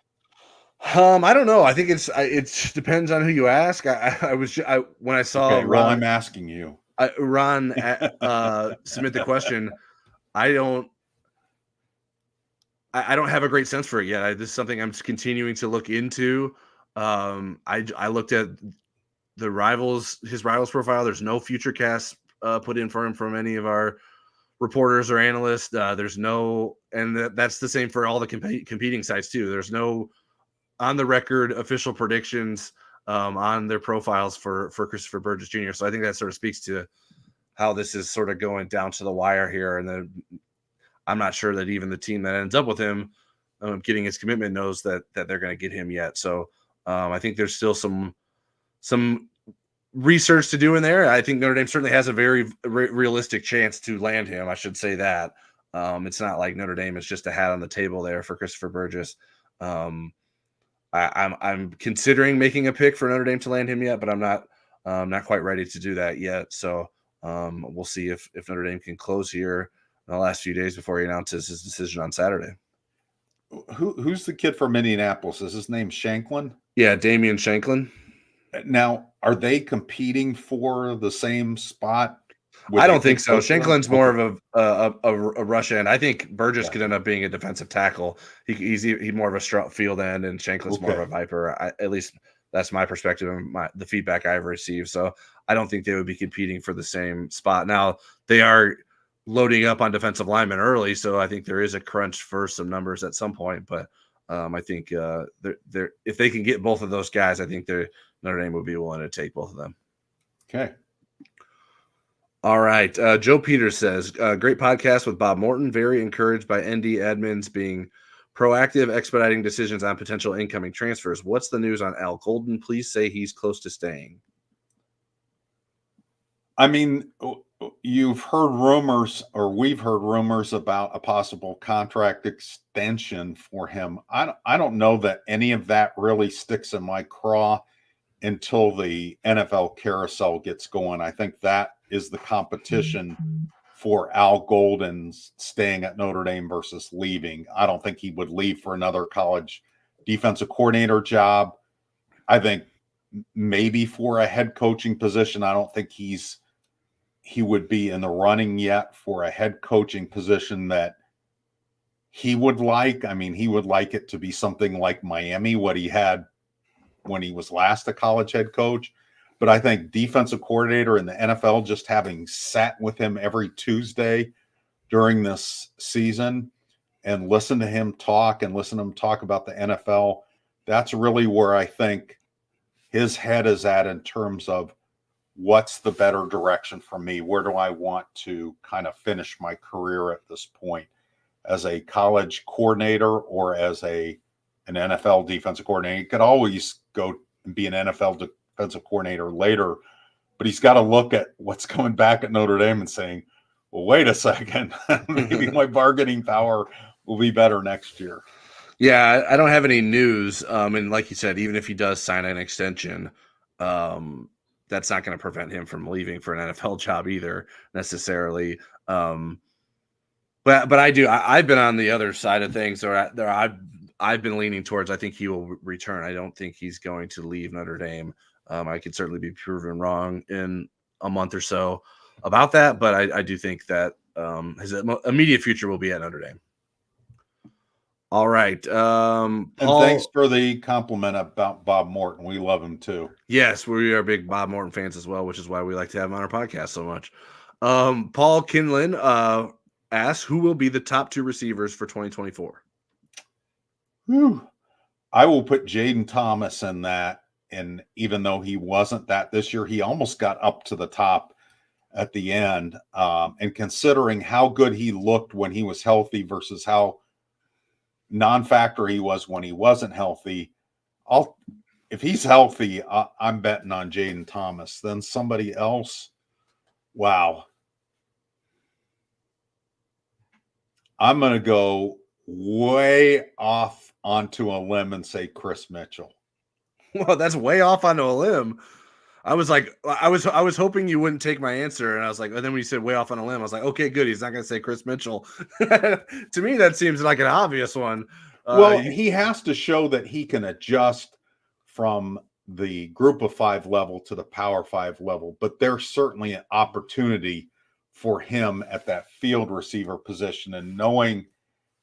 I don't know. I think it depends on who you ask. When I saw okay, well, Ron, I'm asking you. Ron submit the question. I don't have a great sense for it yet. This is something I'm continuing to look into. I looked at his rivals profile. There's no future cast put in for him from any of our reporters or analysts. There's no, and that's the same for all the competing sites too. There's no on the record official predictions on their profiles for Christopher Burgess Jr. So I think that sort of speaks to how this is sort of going down to the wire here. And then I'm not sure that even the team that ends up with him getting his commitment knows that they're going to get him yet. So I think there's still some research to do in there. I think Notre Dame certainly has a very realistic chance to land him. I should say that. It's not like Notre Dame is just a hat on the table there for Christopher Burgess. I'm considering making a pick for Notre Dame to land him yet, but I'm not quite ready to do that yet. So we'll see if Notre Dame can close here in the last few days before he announces his decision on Saturday. Who's the kid from Indianapolis? Is his name Shanklin? Yeah, Damian Shanklin. Now, are they competing for the same spot? I don't think so. Shanklin's more of a rush end. I think Burgess could end up being a defensive tackle. He's more of a strong field end, and Shanklin's more of a viper. At least that's my perspective and the feedback I've received. So I don't think they would be competing for the same spot. Now, they are loading up on defensive linemen early, so I think there is a crunch for some numbers at some point. But I think they're if they can get both of those guys, I think Notre Dame would be willing to take both of them. Okay. All right. Joe Peters says, great podcast with Bob Morton. Very encouraged by ND admins being proactive, expediting decisions on potential incoming transfers. What's the news on Al Golden? Please say he's close to staying. I mean, you've heard rumors, or we've heard rumors about a possible contract extension for him. I don't know that any of that really sticks in my craw until the NFL carousel gets going. I think that is the competition for Al Golden staying at Notre Dame versus leaving. I don't think he would leave for another college defensive coordinator job. I think maybe for a head coaching position. I don't think he would be in the running yet for a head coaching position that he would like. I mean, he would like it to be something like Miami, what he had when he was last a college head coach. But I think defensive coordinator in the NFL, just having sat with him every Tuesday during this season and listen to him talk about the NFL, that's really where I think his head is at in terms of what's the better direction for me? Where do I want to kind of finish my career at this point? As a college coordinator or as an NFL defensive coordinator? He could always go and be an NFL defensive coordinator later, but he's got to look at what's coming back at Notre Dame and saying, well, wait a second, maybe my bargaining power will be better next year. Yeah, I don't have any news. And like you said, even if he does sign an extension, that's not going to prevent him from leaving for an NFL job either necessarily. But I've been on the other side of things, or I've been leaning towards, I think he will return. I don't think he's going to leave Notre Dame. I could certainly be proven wrong in a month or so about that, but I do think that his immediate future will be at Notre Dame. All right. Paul, and thanks for the compliment about Bob Morton. We love him too. Yes, we are big Bob Morton fans as well, which is why we like to have him on our podcast so much. Paul Kinlan asks, who will be the top 2 receivers for 2024? I will put Jaden Thomas in that. And even though he wasn't that this year, he almost got up to the top at the end. And considering how good he looked when he was healthy versus how non-factor he was when he wasn't healthy, if he's healthy, I'm betting on Jaden Thomas. Then somebody else, wow. I'm going to go way off onto a limb and say Chris Mitchell. Well, that's way off onto a limb. I was hoping you wouldn't take my answer, and I was like, and then when you said way off on a limb, I was like, okay, good. He's not going to say Chris Mitchell. To me, that seems like an obvious one. Well, he has to show that he can adjust from the group of 5 level to the power 5 level, but there's certainly an opportunity for him at that field receiver position, and knowing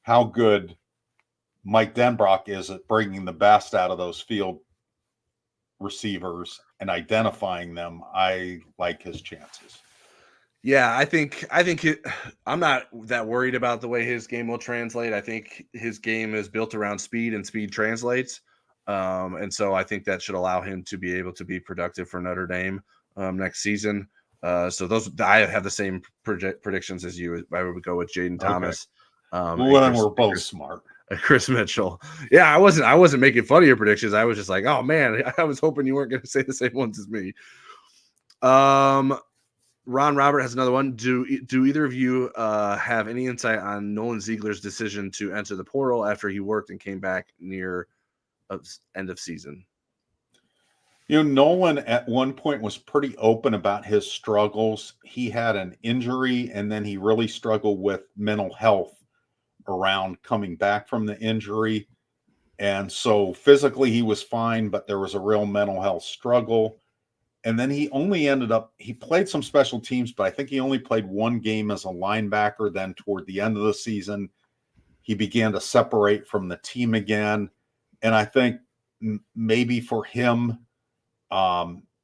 how good Mike Denbrock is at bringing the best out of those field receivers and identifying them, I like his chances. Yeah, I think I'm not that worried about the way his game will translate. I think his game is built around speed, and speed translates. And so I think that should allow him to be able to be productive for Notre Dame next season. So I have the same predictions as you. I would go with Jaden Thomas. We're both smart. Chris Mitchell. Yeah, I wasn't making fun of your predictions. I was just like, oh man, I was hoping you weren't going to say the same ones as me. Ron Robert has another one. Do either of you have any insight on Nolan Ziegler's decision to enter the portal after he worked and came back near end of season? You know, Nolan at one point was pretty open about his struggles. He had an injury, and then he really struggled with mental health around coming back from the injury. And so physically he was fine, but there was a real mental health struggle. And then he played some special teams, but I think he only played one game as a linebacker. Then toward the end of the season, he began to separate from the team again. And I think maybe for him,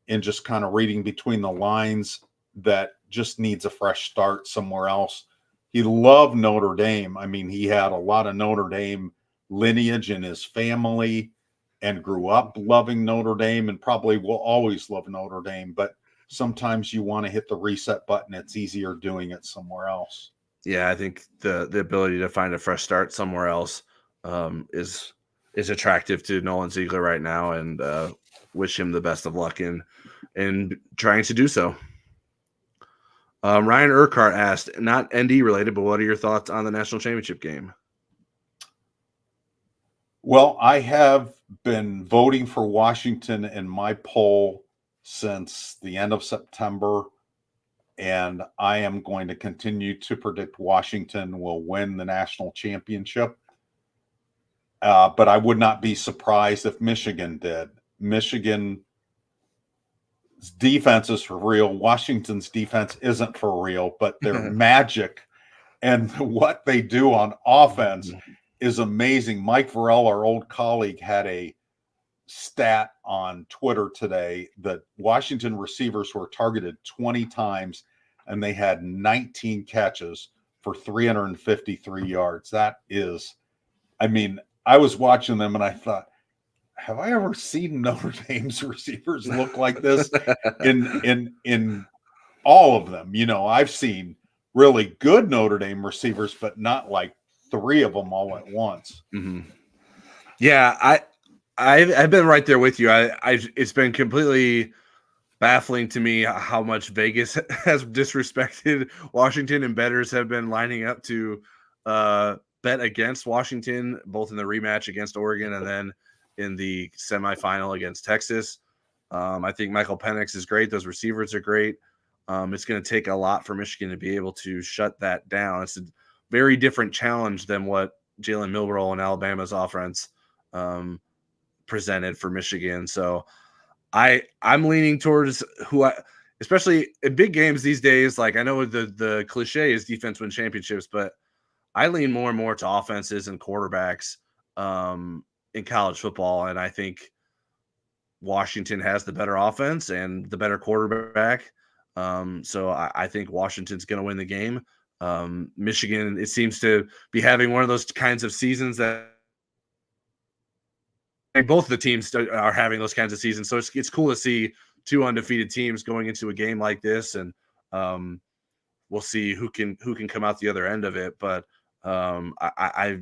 in just kind of reading between the lines, that just needs a fresh start somewhere else. He loved Notre Dame. I mean, he had a lot of Notre Dame lineage in his family and grew up loving Notre Dame and probably will always love Notre Dame. But sometimes you want to hit the reset button. It's easier doing it somewhere else. Yeah, I think the ability to find a fresh start somewhere else is attractive to Nolan Ziegler right now, and wish him the best of luck in trying to do so. Ryan Urquhart asked, not ND related, but what are your thoughts on the national championship game? Well, I have been voting for Washington in my poll since the end of September, and I am going to continue to predict Washington will win the national championship. But I would not be surprised if Michigan did. Michigan's defense is for real. Washington's defense isn't for real, but their magic and what they do on offense is amazing. Mike Varell, our old colleague, had a stat on Twitter today that Washington receivers were targeted 20 times and they had 19 catches for 353 yards. That is, I mean, I was watching them and I thought, have I ever seen Notre Dame's receivers look like this in all of them? You know, I've seen really good Notre Dame receivers, but not like three of them all at once. Mm-hmm. Yeah, I've been right there with you. It's been completely baffling to me how much Vegas has disrespected Washington, and bettors have been lining up to bet against Washington, both in the rematch against Oregon and then in the semifinal against Texas. I think Michael Penix is great. Those receivers are great. It's going to take a lot for Michigan to be able to shut that down. It's a very different challenge than what Jalen Milroe and Alabama's offense presented for Michigan. So I'm leaning towards especially in big games these days. Like, I know the cliche is defense win championships, but I lean more and more to offenses and quarterbacks in college football. And I think Washington has the better offense and the better quarterback. So I think Washington's going to win the game. Michigan, it seems to be having one of those kinds of seasons that both the teams are having those kinds of seasons. So it's cool to see two undefeated teams going into a game like this, and we'll see who can come out the other end of it. But I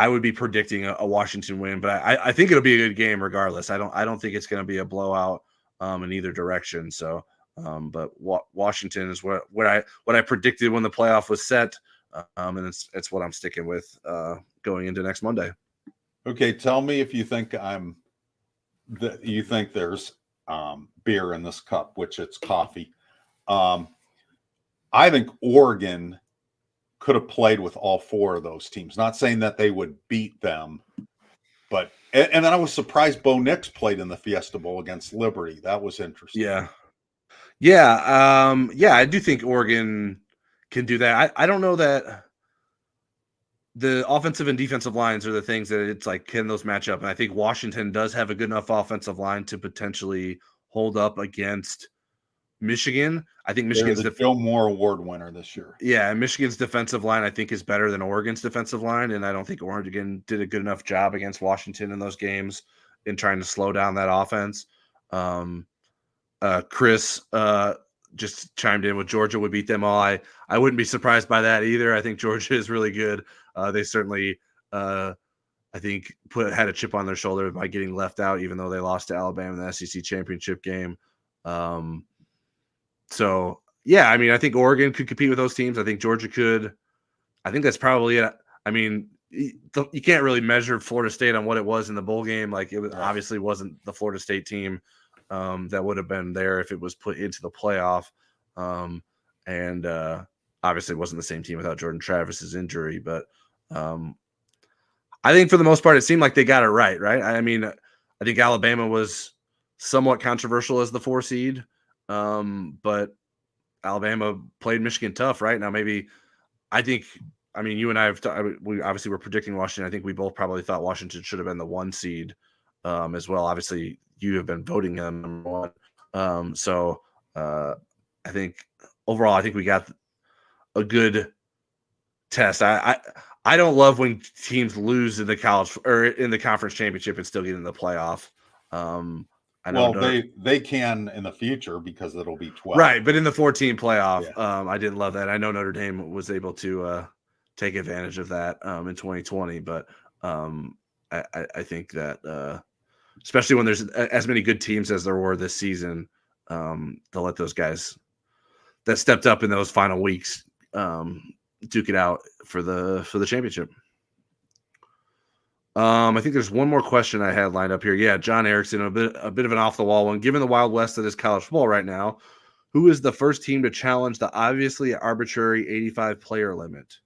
would be predicting a Washington win, but I think it'll be a good game regardless. I don't think it's going to be a blowout in either direction. So, but Washington is what I predicted when the playoff was set, and it's what I'm sticking with going into next Monday. Okay, tell me if you think you think there's beer in this cup, which it's coffee. I think Oregon could have played with all four of those teams. Not saying that they would beat them, but and then I was surprised Bo Nix played in the Fiesta Bowl against Liberty. That was interesting. Yeah. I do think Oregon can do that. I don't know that the offensive and defensive lines are the things that it's like, can those match up? And I think Washington does have a good enough offensive line to potentially hold up against Michigan. I think Michigan's the Joe Moore Award winner this year. Yeah, and Michigan's defensive line, I think, is better than Oregon's defensive line, and I don't think Oregon did a good enough job against Washington in those games in trying to slow down that offense. Chris just chimed in with Georgia would beat them all. I wouldn't be surprised by that either. I think Georgia is really good. They certainly, I think, had a chip on their shoulder by getting left out, even though they lost to Alabama in the SEC championship game. So, yeah, I mean, I think Oregon could compete with those teams. I think Georgia could. I think that's probably it. I mean, you can't really measure Florida State on what it was in the bowl game. Like, it obviously wasn't the Florida State team that would have been there if it was put into the playoff. And obviously it wasn't the same team without Jordan Travis's injury. But I think for the most part, it seemed like they got it right? I mean, I think Alabama was somewhat controversial as the 4 seed. But Alabama played Michigan tough, right? Now, maybe I mean, you and I we obviously were predicting Washington. I think we both probably thought Washington should have been the 1 seed as well. Obviously, you have been voting them number 1. So I think overall, I think we got a good test. I don't love when teams lose in the college or in the conference championship and still get in the playoff. I know they can in the future because it'll be 12. Right, but in the 14 playoff, I didn't love that. I know Notre Dame was able to take advantage of that in 2020, but I think that especially when there's as many good teams as there were this season, they'll let those guys that stepped up in those final weeks duke it out for the championship. I think there's one more question I had lined up here. Yeah, John Erickson, a bit of an off the wall one. Given the Wild West that is college football right now, who is the first team to challenge the obviously arbitrary 85 player limit?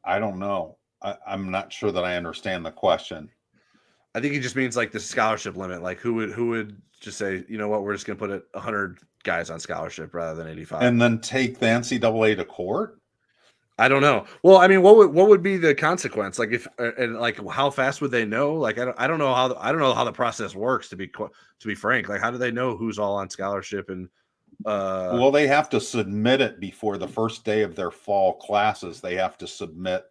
I don't know. I'm not sure that I understand the question. I think it just means like the scholarship limit. Like who would just say, you know what, we're just going to put it 100 guys on scholarship rather than 85. And then take the NCAA to court? I don't know. Well, I mean, what would be the consequence? Like if and like how fast would they know? Like I don't know how the process works, to be frank. Like how do they know who's all on scholarship? And Well, they have to submit it before the first day of their fall classes. They have to submit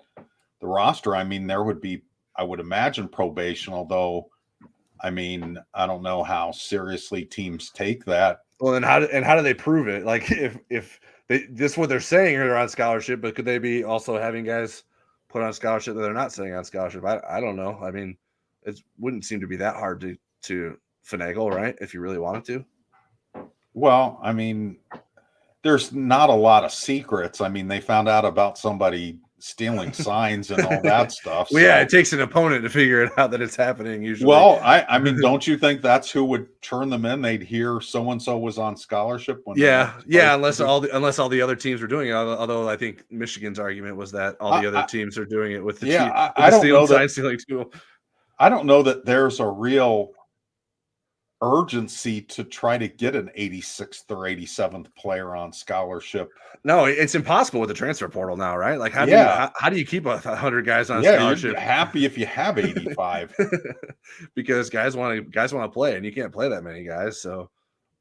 the roster. I mean, there would be, I would imagine, probation, although I mean, I don't know how seriously teams take that. well, then how do they prove it? Like if this is what they're saying they're on scholarship, but could they be also having guys put on scholarship that they're not saying on scholarship? I don't know. I mean, it wouldn't seem to be that hard to finagle, right? If you really wanted to. Well, I mean, there's not a lot of secrets. I mean, they found out about somebody stealing signs and all that stuff. Well, yeah, it takes an opponent to figure it out that it's happening usually. Well, I mean, don't you think that's who would turn them in? They'd hear so-and-so was on scholarship. Unless all the other teams were doing it. Although I think Michigan's argument was that all the other teams are doing it with the sign stealing tool. I don't know that there's a real urgency to try to get an 86th or 87th player on scholarship. No, it's impossible with the transfer portal now, right? Like how do you keep 100 guys on scholarship? You're happy if you have 85 because guys want to play, and you can't play that many guys. So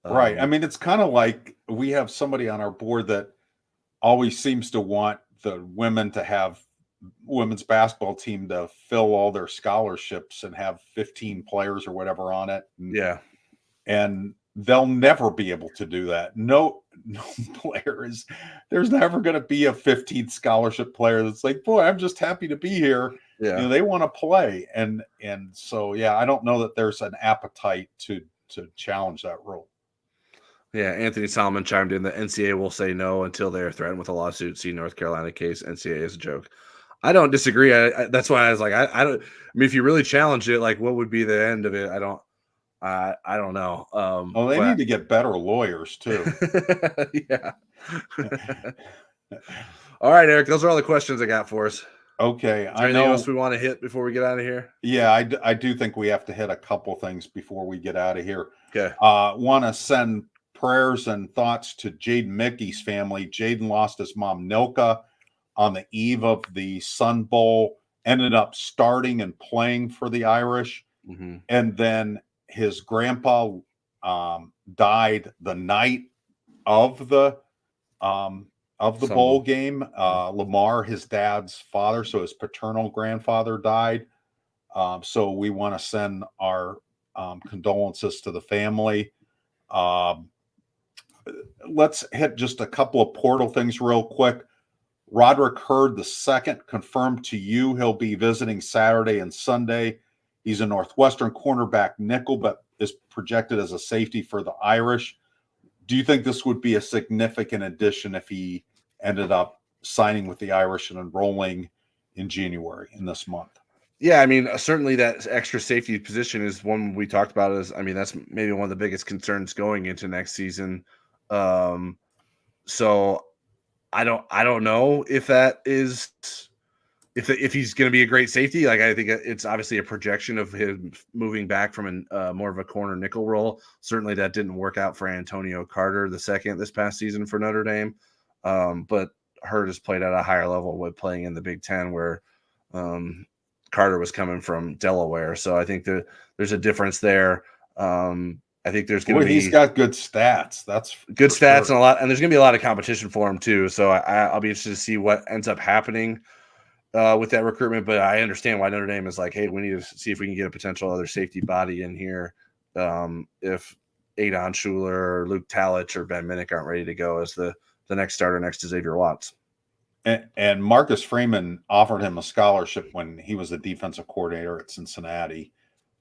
right. I mean, it's kind of like we have somebody on our board that always seems to want the women's basketball team to fill all their scholarships and have 15 players or whatever on it. And they'll never be able to do that. No player is, there's never going to be a 15th scholarship player that's like, boy, I'm just happy to be here. Yeah. You know, they want to play. And so, yeah, I don't know that there's an appetite to challenge that rule. Yeah. Anthony Solomon chimed in that NCAA will say no until they are threatened with a lawsuit. See North Carolina case. NCAA is a joke. I don't disagree. That's why I was like, I don't, I mean, if you really challenge it, like what would be the end of it? I don't know. They need to get better lawyers too. Yeah. All right, Eric. Those are all the questions I got for us. Okay. Anything else we want to hit before we get out of here? Yeah, I do think we have to hit a couple things before we get out of here. Okay. Want to send prayers and thoughts to Jaden Mickey's family. Jaden lost his mom, Nilka, on the eve of the Sun Bowl, ended up starting and playing for the Irish. Mm-hmm. And then his grandpa died the night of the bowl game. Lamar, his dad's father, so his paternal grandfather died. So we want to send our condolences to the family. Let's hit just a couple of portal things real quick. Roderick Hurd II confirmed to you he'll be visiting Saturday and Sunday. He's a Northwestern cornerback nickel, but is projected as a safety for the Irish. Do you think this would be a significant addition if he ended up signing with the Irish and enrolling in January in this month? Yeah, I mean, certainly that extra safety position is one we talked about. That's maybe one of the biggest concerns going into next season. So I don't know if that is if he's going to be a great safety. Like I think it's obviously a projection of him moving back from more of a corner nickel role. Certainly that didn't work out for Antonio Carter II this past season for Notre Dame. But Hurd has played at a higher level with playing in the Big Ten, where Carter was coming from Delaware. So I think there's a difference there. I think there's going to be. He's got good stats. That's good stats sure. And there's going to be a lot of competition for him too. So I'll be interested to see what ends up happening with that recruitment. But I understand why Notre Dame is like, hey, we need to see if we can get a potential other safety body in here. If Adon Schuler or Luke Talich or Ben Minnick aren't ready to go as the next starter next to Xavier Watts. And Marcus Freeman offered him a scholarship when he was the defensive coordinator at Cincinnati,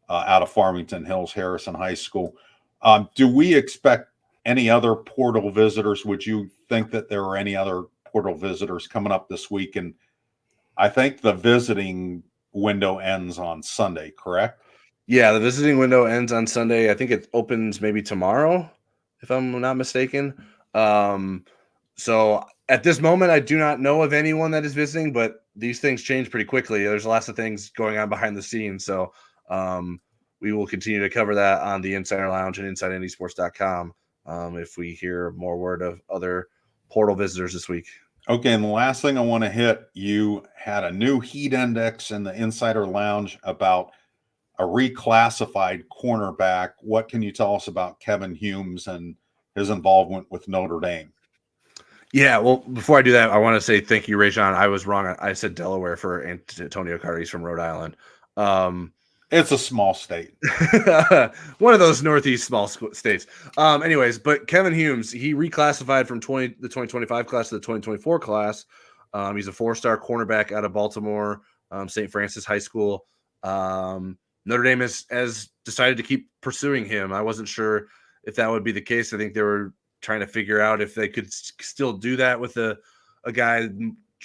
out of Farmington Hills Harrison High School. Do we expect any other portal visitors? Would you think that there are any other portal visitors coming up this week? And I think the visiting window ends on Sunday, correct? Yeah, the visiting window ends on Sunday. I think it opens maybe tomorrow, if I'm not mistaken. So at this moment, I do not know of anyone that is visiting, but these things change pretty quickly. There's lots of things going on behind the scenes. So we will continue to cover that on the Insider Lounge and InsideIndySports.com if we hear more word of other portal visitors this week. Okay, and the last thing I want to hit, you had a new heat index in the Insider Lounge about a reclassified cornerback. What can you tell us about Kevin Humes and his involvement with Notre Dame? Yeah, well, before I do that, I want to say thank you, Rajon. I was wrong. I said Delaware for Antonio Carter. He's from Rhode Island. It's a small state. One of those Northeast small states. Anyways, but Kevin Humes, he reclassified from the 2025 class to the 2024 class. He's a 4-star cornerback out of Baltimore, St. Francis High School. Notre Dame has decided to keep pursuing him. I wasn't sure if that would be the case. I think they were trying to figure out if they could still do that with a guy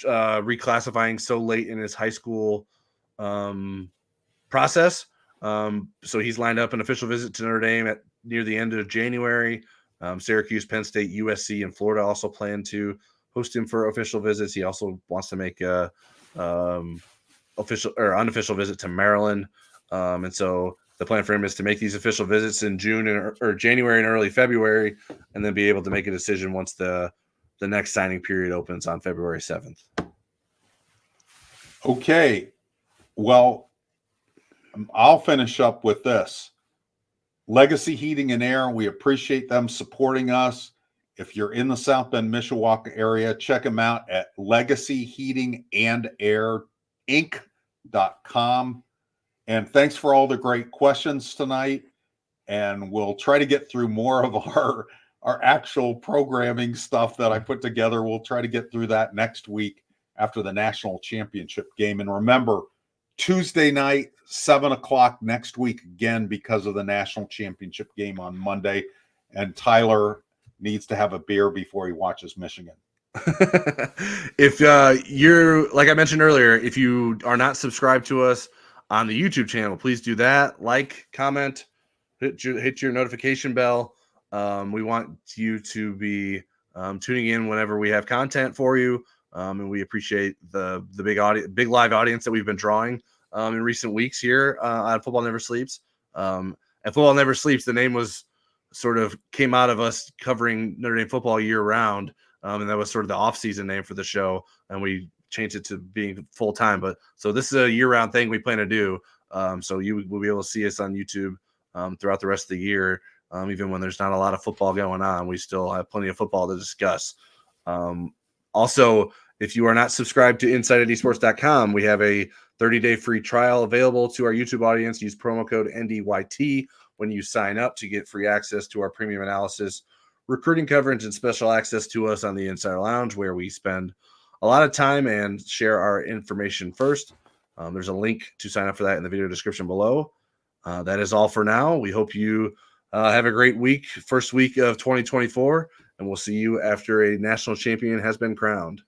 reclassifying so late in his high school process. So he's lined up an official visit to Notre Dame near the end of January. Syracuse, Penn State, USC, and Florida also plan to host him for official visits. He also wants to make a official or unofficial visit to Maryland. And so the plan for him is to make these official visits in June or January and early February, and then be able to make a decision once the next signing period opens on February 7th. Okay. Well, I'll finish up with this. Legacy Heating and Air, we appreciate them supporting us. If you're in the South Bend, Mishawaka area, check them out at legacyheatingandair.inc.com. And thanks for all the great questions tonight. And we'll try to get through more of our actual programming stuff that I put together. We'll try to get through that next week after the national championship game. And remember, Tuesday night, 7:00 next week again, because of the national championship game on Monday. And Tyler needs to have a beer before he watches Michigan. If you're, like I mentioned earlier, if you are not subscribed to us on the YouTube channel, please do that. Like, comment, hit your notification bell. We want you to be tuning in whenever we have content for you. And we appreciate the big live audience that we've been drawing in recent weeks here on Football Never Sleeps. And Football Never Sleeps, the name was sort of came out of us covering Notre Dame football year round. And that was sort of the off-season name for the show. And we changed it to being full-time. But so this is a year-round thing we plan to do. So you will be able to see us on YouTube throughout the rest of the year. Even when there's not a lot of football going on, we still have plenty of football to discuss. Also, if you are not subscribed to InsideIDSports.com, we have a 30-day free trial available to our YouTube audience. Use promo code NDYT when you sign up to get free access to our premium analysis, recruiting coverage, and special access to us on the Insider Lounge, where we spend a lot of time and share our information first. There's a link to sign up for that in the video description below. That is all for now. We hope you have a great week, first week of 2024, and we'll see you after a national champion has been crowned.